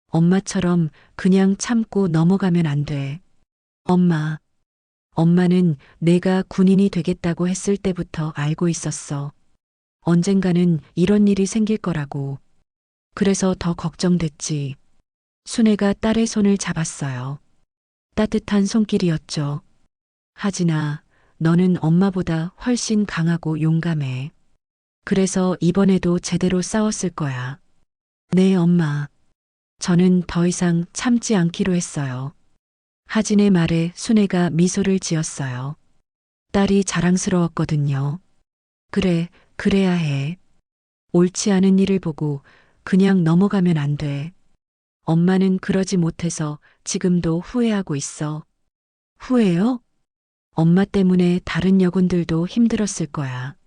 엄마처럼 그냥 참고 넘어가면 안 돼. 엄마. 엄마는 내가 군인이 되겠다고 했을 때부터 알고 있었어. 언젠가는 이런 일이 생길 거라고. 그래서 더 걱정됐지. 순애가 딸의 손을 잡았어요. 따뜻한 손길이었죠. 하진아, 너는 엄마보다 훨씬 강하고 용감해. 그래서 이번에도 제대로 싸웠을 거야. 네, 엄마. 저는 더 이상 참지 않기로 했어요. 하진의 말에 순애가 미소를 지었어요. 딸이 자랑스러웠거든요. 그래, 그래야 해. 옳지 않은 일을 보고 그냥 넘어가면 안 돼. 엄마는 그러지 못해서 지금도 후회하고 있어. 후회요? 엄마 때문에 다른 여군들도 힘들었을 거야.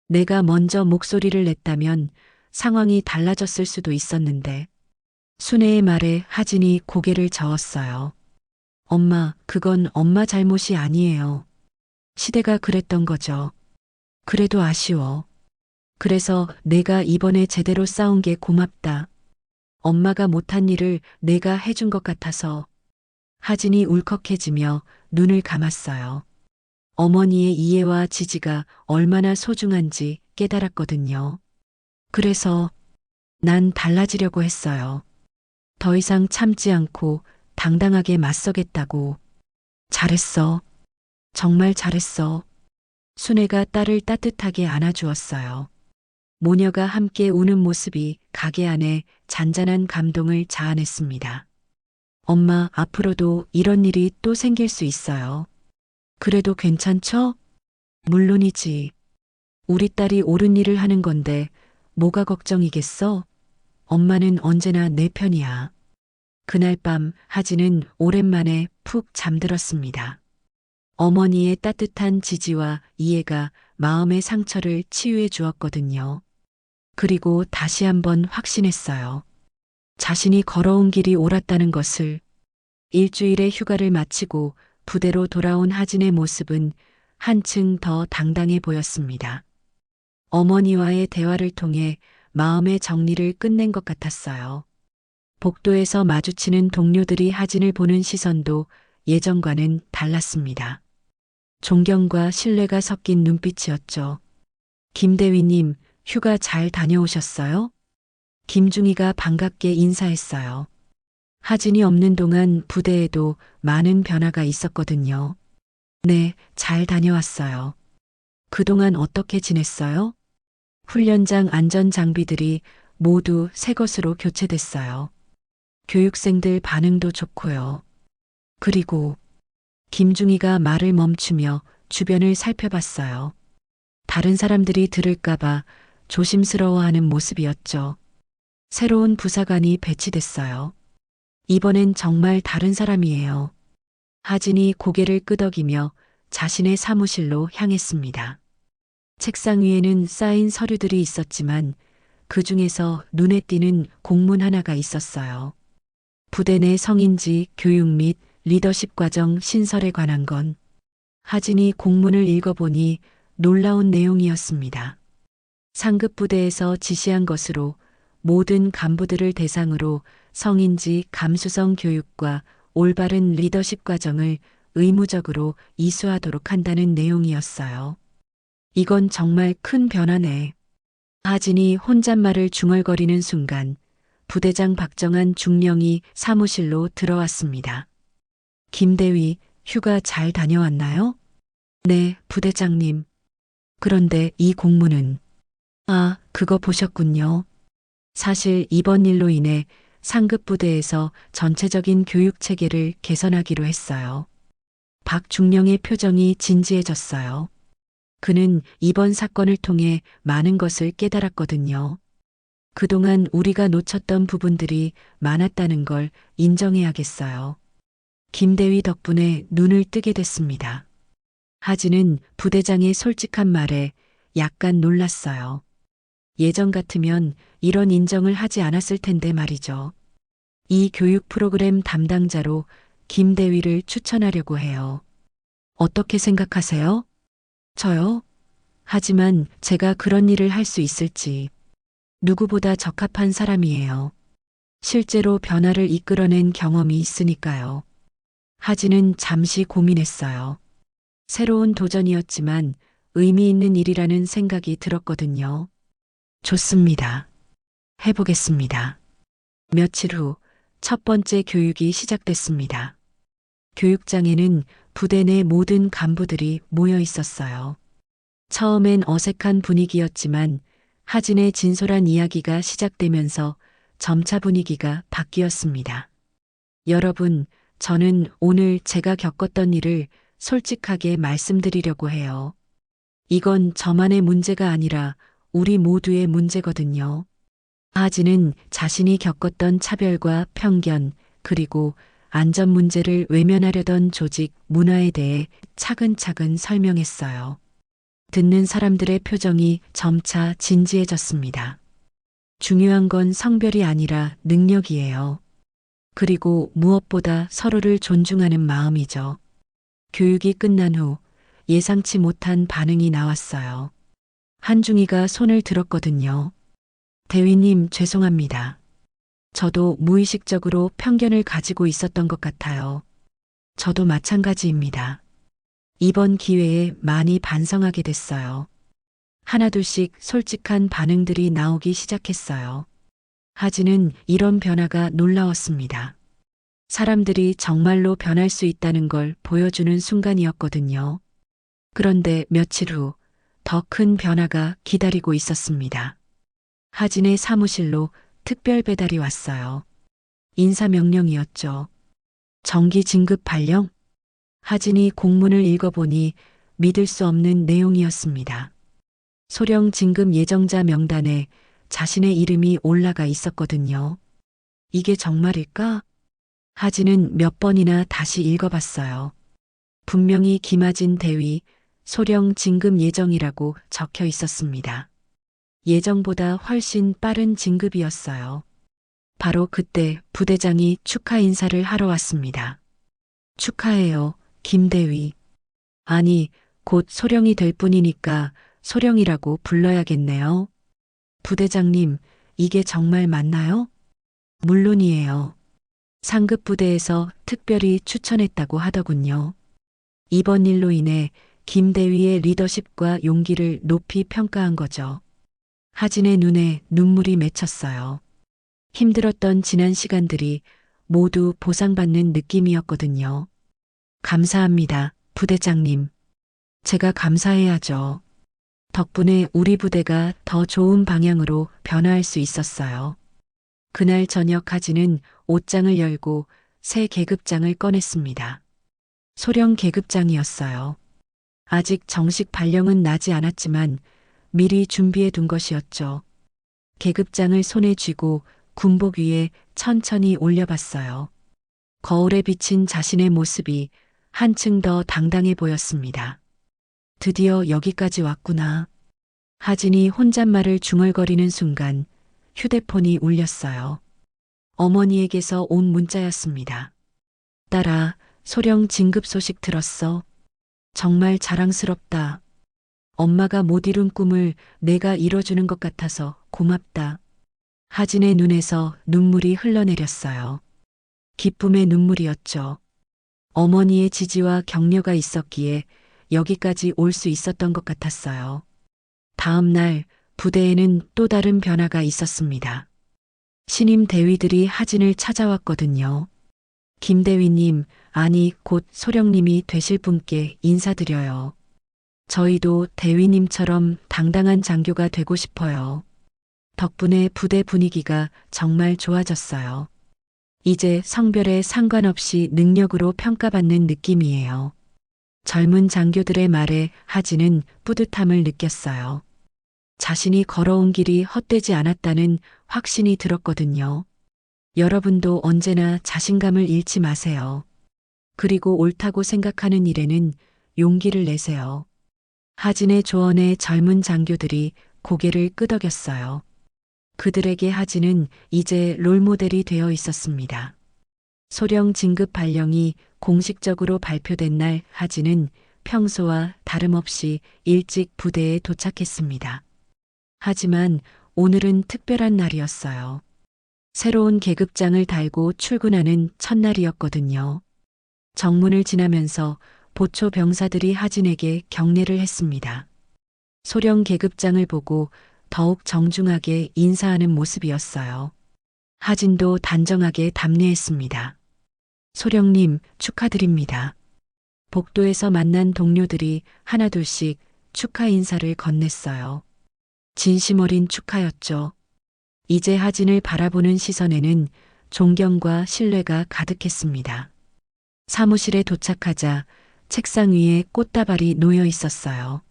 내가 먼저 목소리를 냈다면 상황이 달라졌을 수도 있었는데. 순애의 말에 하진이 고개를 저었어요. 엄마, 그건 엄마 잘못이 아니에요. 시대가 그랬던 거죠. 그래도 아쉬워. 그래서 내가 이번에 제대로 싸운 게 고맙다. 엄마가 못한 일을 내가 해준 것 같아서. 하진이 울컥해지며 눈을 감았어요. 어머니의 이해와 지지가 얼마나 소중한지 깨달았거든요. 그래서 난 달라지려고 했어요. 더 이상 참지 않고 당당하게 맞서겠다고. 잘했어. 정말 잘했어. 순애가 딸을 따뜻하게 안아주었어요. 모녀가 함께 우는 모습이 가게 안에 잔잔한 감동을 자아냈습니다. 엄마, 앞으로도 이런 일이 또 생길 수 있어요. 그래도 괜찮죠? 물론이지. 우리 딸이 옳은 일을 하는 건데 뭐가 걱정이겠어? 엄마는 언제나 내 편이야. 그날 밤 하진은 오랜만에 푹 잠들었습니다. 어머니의 따뜻한 지지와 이해가 마음의 상처를 치유해 주었거든요. 그리고 다시 한번 확신했어요. 자신이 걸어온 길이 옳았다는 것을. 일주일의 휴가를 마치고 부대로 돌아온 하진의 모습은 한층 더 당당해 보였습니다. 어머니와의 대화를 통해 마음의 정리를 끝낸 것 같았어요. 복도에서 마주치는 동료들이 하진을 보는 시선도 예전과는 달랐습니다. 존경과 신뢰가 섞인 눈빛이었죠. 김대위님, 휴가 잘 다녀오셨어요? 김중희가 반갑게 인사했어요. 하진이 없는 동안 부대에도 많은 변화가 있었거든요. 네, 잘 다녀왔어요. 그동안 어떻게 지냈어요? 훈련장 안전 장비들이 모두 새 것으로 교체됐어요. 교육생들 반응도 좋고요. 그리고 김중희가 말을 멈추며 주변을 살펴봤어요. 다른 사람들이 들을까봐 조심스러워하는 모습이었죠. 새로운 부사관이 배치됐어요. 이번엔 정말 다른 사람이에요. 하진이 고개를 끄덕이며 자신의 사무실로 향했습니다. 책상 위에는 쌓인 서류들이 있었지만 그 중에서 눈에 띄는 공문 하나가 있었어요. 부대 내 성인지 교육 및 리더십 과정 신설에 관한 건. 하진이 공문을 읽어보니 놀라운 내용이었습니다. 상급 부대에서 지시한 것으로 모든 간부들을 대상으로 성인지 감수성 교육과 올바른 리더십 과정을 의무적으로 이수하도록 한다는 내용이었어요. 이건 정말 큰 변화네. 하진이 혼잣말을 중얼거리는 순간 부대장 박정한 중령이 사무실로 들어왔습니다. 김대위, 휴가 잘 다녀왔나요? 네, 부대장님. 그런데 이 공문은. 아, 그거 보셨군요. 사실 이번 일로 인해 상급 부대에서 전체적인 교육 체계를 개선하기로 했어요. 박 중령의 표정이 진지해졌어요. 그는 이번 사건을 통해 많은 것을 깨달았거든요. 그동안 우리가 놓쳤던 부분들이 많았다는 걸 인정해야겠어요. 김대위 덕분에 눈을 뜨게 됐습니다. 하진은 부대장의 솔직한 말에 약간 놀랐어요. 예전 같으면 이런 인정을 하지 않았을 텐데 말이죠. 이 교육 프로그램 담당자로 김대위를 추천하려고 해요. 어떻게 생각하세요? 저요? 하지만 제가 그런 일을 할 수 있을지 누구보다 적합한 사람이에요. 실제로 변화를 이끌어낸 경험이 있으니까요. 하진은 잠시 고민했어요. 새로운 도전이었지만 의미 있는 일이라는 생각이 들었거든요. 좋습니다. 해보겠습니다. 며칠 후 첫 번째 교육이 시작됐습니다. 교육장에는 부대 내 모든 간부들이 모여 있었어요. 처음엔 어색한 분위기였지만 하진의 진솔한 이야기가 시작되면서 점차 분위기가 바뀌었습니다. 여러분, 저는 오늘 제가 겪었던 일을 솔직하게 말씀드리려고 해요. 이건 저만의 문제가 아니라 우리 모두의 문제거든요. 하진은 자신이 겪었던 차별과 편견, 그리고 안전 문제를 외면하려던 조직 문화에 대해 차근차근 설명했어요. 듣는 사람들의 표정이 점차 진지해졌습니다. 중요한 건 성별이 아니라 능력이에요. 그리고 무엇보다 서로를 존중하는 마음이죠. 교육이 끝난 후 예상치 못한 반응이 나왔어요. 한중이가 손을 들었거든요. 대위님, 죄송합니다. 저도 무의식적으로 편견을 가지고 있었던 것 같아요. 저도 마찬가지입니다. 이번 기회에 많이 반성하게 됐어요. 하나둘씩 솔직한 반응들이 나오기 시작했어요. 하진은 이런 변화가 놀라웠습니다. 사람들이 정말로 변할 수 있다는 걸 보여주는 순간이었거든요. 그런데 며칠 후 더 큰 변화가 기다리고 있었습니다. 하진의 사무실로 특별 배달이 왔어요. 인사명령이었죠. 정기 진급 발령? 하진이 공문을 읽어보니 믿을 수 없는 내용이었습니다. 소령 진급 예정자 명단에 자신의 이름이 올라가 있었거든요. 이게 정말일까? 하진은 몇 번이나 다시 읽어봤어요. 분명히 김하진 대위, 소령 진급 예정이라고 적혀 있었습니다. 예정보다 훨씬 빠른 진급이었어요. 바로 그때 부대장이 축하 인사를 하러 왔습니다. 축하해요, 김대위. 아니, 곧 소령이 될 뿐이니까 소령이라고 불러야겠네요. 부대장님, 이게 정말 맞나요? 물론이에요. 상급 부대에서 특별히 추천했다고 하더군요. 이번 일로 인해 김대위의 리더십과 용기를 높이 평가한 거죠. 하진의 눈에 눈물이 맺혔어요. 힘들었던 지난 시간들이 모두 보상받는 느낌이었거든요. 감사합니다, 부대장님. 제가 감사해야죠. 덕분에 우리 부대가 더 좋은 방향으로 변화할 수 있었어요. 그날 저녁 하진은 옷장을 열고 새 계급장을 꺼냈습니다. 소령 계급장이었어요. 아직 정식 발령은 나지 않았지만 미리 준비해 둔 것이었죠. 계급장을 손에 쥐고 군복 위에 천천히 올려봤어요. 거울에 비친 자신의 모습이 한층 더 당당해 보였습니다. 드디어 여기까지 왔구나. 하진이 혼잣말을 중얼거리는 순간 휴대폰이 울렸어요. 어머니에게서 온 문자였습니다. 딸아, 소령 진급 소식 들었어. 정말 자랑스럽다. 엄마가 못 이룬 꿈을 내가 이뤄주는 것 같아서 고맙다. 하진의 눈에서 눈물이 흘러내렸어요. 기쁨의 눈물이었죠. 어머니의 지지와 격려가 있었기에 여기까지 올 수 있었던 것 같았어요. 다음 날 부대에는 또 다른 변화가 있었습니다. 신임 대위들이 하진을 찾아왔거든요. 김대위님, 아니 곧 소령님이 되실 분께 인사드려요. 저희도 대위님처럼 당당한 장교가 되고 싶어요. 덕분에 부대 분위기가 정말 좋아졌어요. 이제 성별에 상관없이 능력으로 평가받는 느낌이에요. 젊은 장교들의 말에 하진은 뿌듯함을 느꼈어요. 자신이 걸어온 길이 헛되지 않았다는 확신이 들었거든요. 여러분도 언제나 자신감을 잃지 마세요. 그리고 옳다고 생각하는 일에는 용기를 내세요. 하진의 조언에 젊은 장교들이 고개를 끄덕였어요. 그들에게 하진은 이제 롤모델이 되어 있었습니다. 소령 진급 발령이 공식적으로 발표된 날 하진은 평소와 다름없이 일찍 부대에 도착했습니다. 하지만 오늘은 특별한 날이었어요. 새로운 계급장을 달고 출근하는 첫날이었거든요. 정문을 지나면서 보초 병사들이 하진에게 경례를 했습니다. 소령 계급장을 보고 더욱 정중하게 인사하는 모습이었어요. 하진도 단정하게 답례했습니다. 소령님, 축하드립니다. 복도에서 만난 동료들이 하나둘씩 축하 인사를 건넸어요. 진심 어린 축하였죠. 이제 하진을 바라보는 시선에는 존경과 신뢰가 가득했습니다. 사무실에 도착하자 책상 위에 꽃다발이 놓여 있었어요.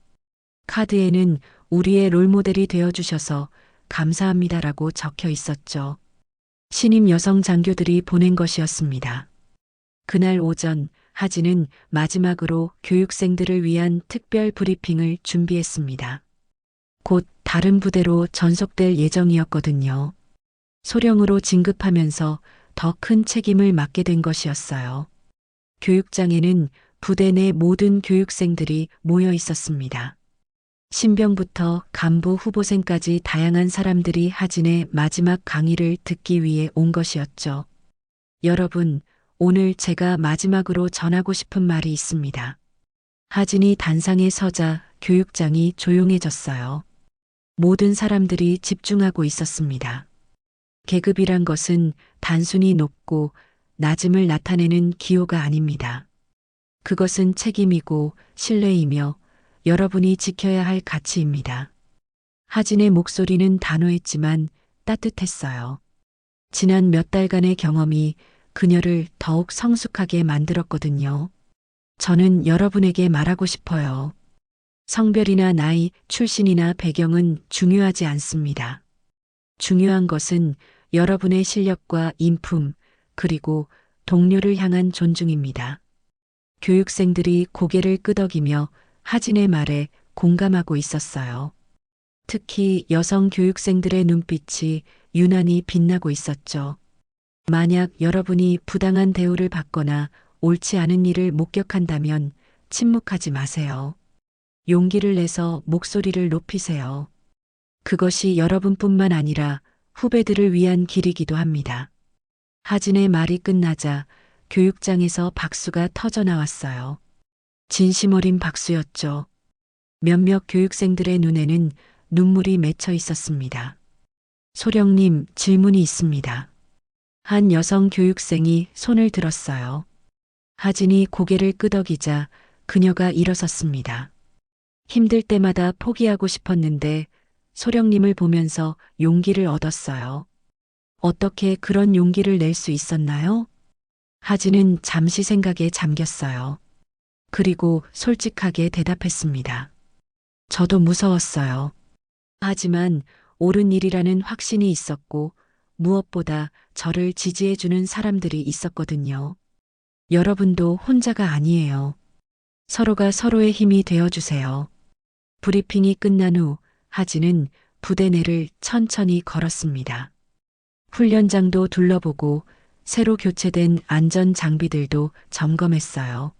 카드에는 우리의 롤모델이 되어주셔서 감사합니다라고 적혀 있었죠. 신임 여성 장교들이 보낸 것이었습니다. 그날 오전 하진은 마지막으로 교육생들을 위한 특별 브리핑을 준비했습니다. 곧 다른 부대로 전속될 예정이었거든요. 소령으로 진급하면서 더 큰 책임을 맡게 된 것이었어요. 교육장에는 부대 내 모든 교육생들이 모여 있었습니다. 신병부터 간부 후보생까지 다양한 사람들이 하진의 마지막 강의를 듣기 위해 온 것이었죠. 여러분, 오늘 제가 마지막으로 전하고 싶은 말이 있습니다. 하진이 단상에 서자 교육장이 조용해졌어요. 모든 사람들이 집중하고 있었습니다. 계급이란 것은 단순히 높고 낮음을 나타내는 기호가 아닙니다. 그것은 책임이고 신뢰이며 여러분이 지켜야 할 가치입니다. 하진의 목소리는 단호했지만 따뜻했어요. 지난 몇 달간의 경험이 그녀를 더욱 성숙하게 만들었거든요. 저는 여러분에게 말하고 싶어요. 성별이나 나이, 출신이나 배경은 중요하지 않습니다. 중요한 것은 여러분의 실력과 인품, 그리고 동료를 향한 존중입니다. 교육생들이 고개를 끄덕이며 하진의 말에 공감하고 있었어요. 특히 여성 교육생들의 눈빛이 유난히 빛나고 있었죠. 만약 여러분이 부당한 대우를 받거나 옳지 않은 일을 목격한다면 침묵하지 마세요. 용기를 내서 목소리를 높이세요. 그것이 여러분뿐만 아니라 후배들을 위한 길이기도 합니다. 하진의 말이 끝나자 교육장에서 박수가 터져 나왔어요. 진심 어린 박수였죠. 몇몇 교육생들의 눈에는 눈물이 맺혀 있었습니다. 소령님, 질문이 있습니다. 한 여성 교육생이 손을 들었어요. 하진이 고개를 끄덕이자 그녀가 일어섰습니다. 힘들 때마다 포기하고 싶었는데 소령님을 보면서 용기를 얻었어요. 어떻게 그런 용기를 낼 수 있었나요? 하진은 잠시 생각에 잠겼어요. 그리고 솔직하게 대답했습니다. 저도 무서웠어요. 하지만 옳은 일이라는 확신이 있었고 무엇보다 저를 지지해주는 사람들이 있었거든요. 여러분도 혼자가 아니에요. 서로가 서로의 힘이 되어주세요. 브리핑이 끝난 후 하진은 부대 내를 천천히 걸었습니다. 훈련장도 둘러보고 새로 교체된 안전 장비들도 점검했어요.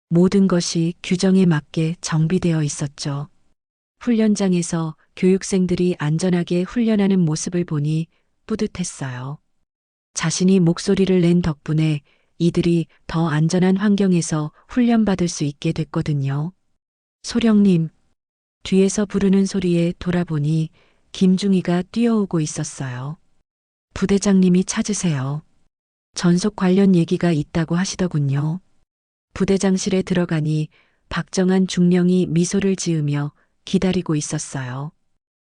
모든 것이 규정에 맞게 정비되어 있었죠. 훈련장에서 교육생들이 안전하게 훈련하는 모습을 보니 뿌듯했어요. 자신이 목소리를 낸 덕분에 이들이 더 안전한 환경에서 훈련받을 수 있게 됐거든요. 소령님, 뒤에서 부르는 소리에 돌아보니 김중희가 뛰어오고 있었어요. 부대장님이 찾으세요. 전속 관련 얘기가 있다고 하시더군요. 부대장실에 들어가니 박정한 중령이 미소를 지으며 기다리고 있었어요.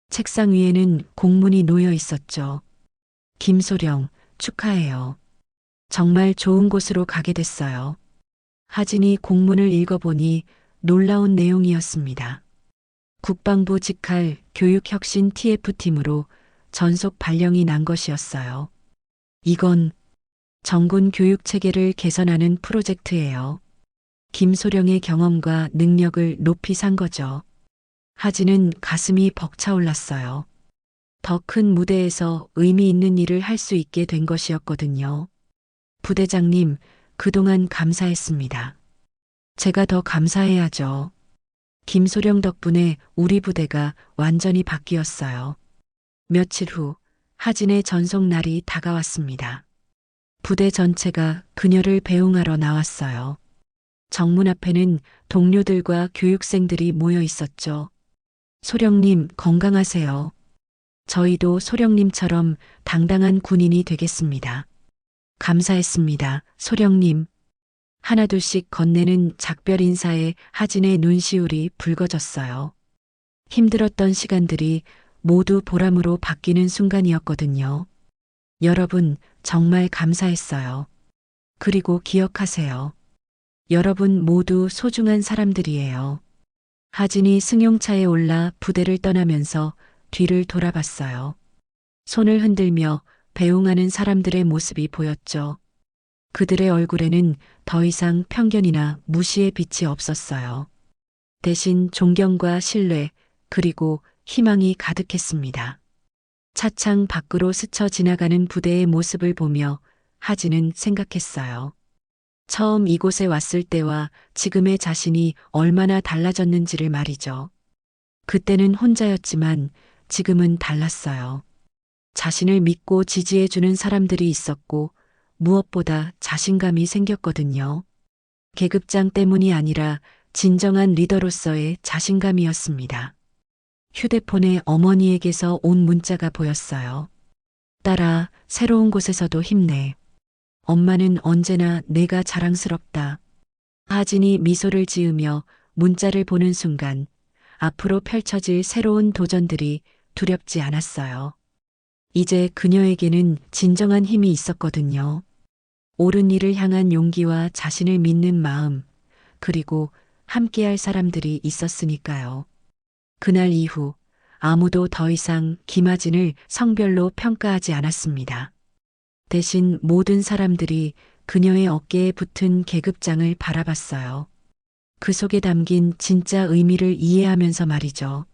책상 위에는 공문이 놓여 있었죠. 김소령, 축하해요. 정말 좋은 곳으로 가게 됐어요. 하진이 공문을 읽어보니 놀라운 내용이었습니다. 국방부 직할 교육혁신 TF팀으로 전속 발령이 난 것이었어요. 이건 정군 교육 체계를 개선하는 프로젝트예요. 김소령의 경험과 능력을 높이 산 거죠. 하진은 가슴이 벅차올랐어요. 더 큰 무대에서 의미 있는 일을 할 수 있게 된 것이었거든요. 부대장님, 그동안 감사했습니다. 제가 더 감사해야죠. 김소령 덕분에 우리 부대가 완전히 바뀌었어요. 며칠 후 하진의 전속 날이 다가왔습니다. 부대 전체가 그녀를 배웅하러 나왔어요. 정문 앞에는 동료들과 교육생들이 모여 있었죠. 소령님 건강하세요. 저희도 소령님처럼 당당한 군인이 되겠습니다. 감사했습니다, 소령님. 하나둘씩 건네는 작별 인사에 하진의 눈시울이 붉어졌어요. 힘들었던 시간들이 모두 보람으로 바뀌는 순간이었거든요. 여러분, 정말 감사했어요. 그리고 기억하세요. 여러분 모두 소중한 사람들이에요. 하진이 승용차에 올라 부대를 떠나면서 뒤를 돌아봤어요. 손을 흔들며 배웅하는 사람들의 모습이 보였죠. 그들의 얼굴에는 더 이상 편견이나 무시의 빛이 없었어요. 대신 존경과 신뢰, 그리고 희망이 가득했습니다. 차창 밖으로 스쳐 지나가는 부대의 모습을 보며 하진은 생각했어요. 처음 이곳에 왔을 때와 지금의 자신이 얼마나 달라졌는지를 말이죠. 그때는 혼자였지만 지금은 달랐어요. 자신을 믿고 지지해주는 사람들이 있었고 무엇보다 자신감이 생겼거든요. 계급장 때문이 아니라 진정한 리더로서의 자신감이었습니다. 휴대폰에 어머니에게서 온 문자가 보였어요. 딸아, 새로운 곳에서도 힘내. 엄마는 언제나 내가 자랑스럽다. 하진이 미소를 지으며 문자를 보는 순간 앞으로 펼쳐질 새로운 도전들이 두렵지 않았어요. 이제 그녀에게는 진정한 힘이 있었거든요. 옳은 일을 향한 용기와 자신을 믿는 마음, 그리고 함께할 사람들이 있었으니까요. 그날 이후 아무도 더 이상 김하진을 성별로 평가하지 않았습니다. 대신 모든 사람들이 그녀의 어깨에 붙은 계급장을 바라봤어요. 그 속에 담긴 진짜 의미를 이해하면서 말이죠.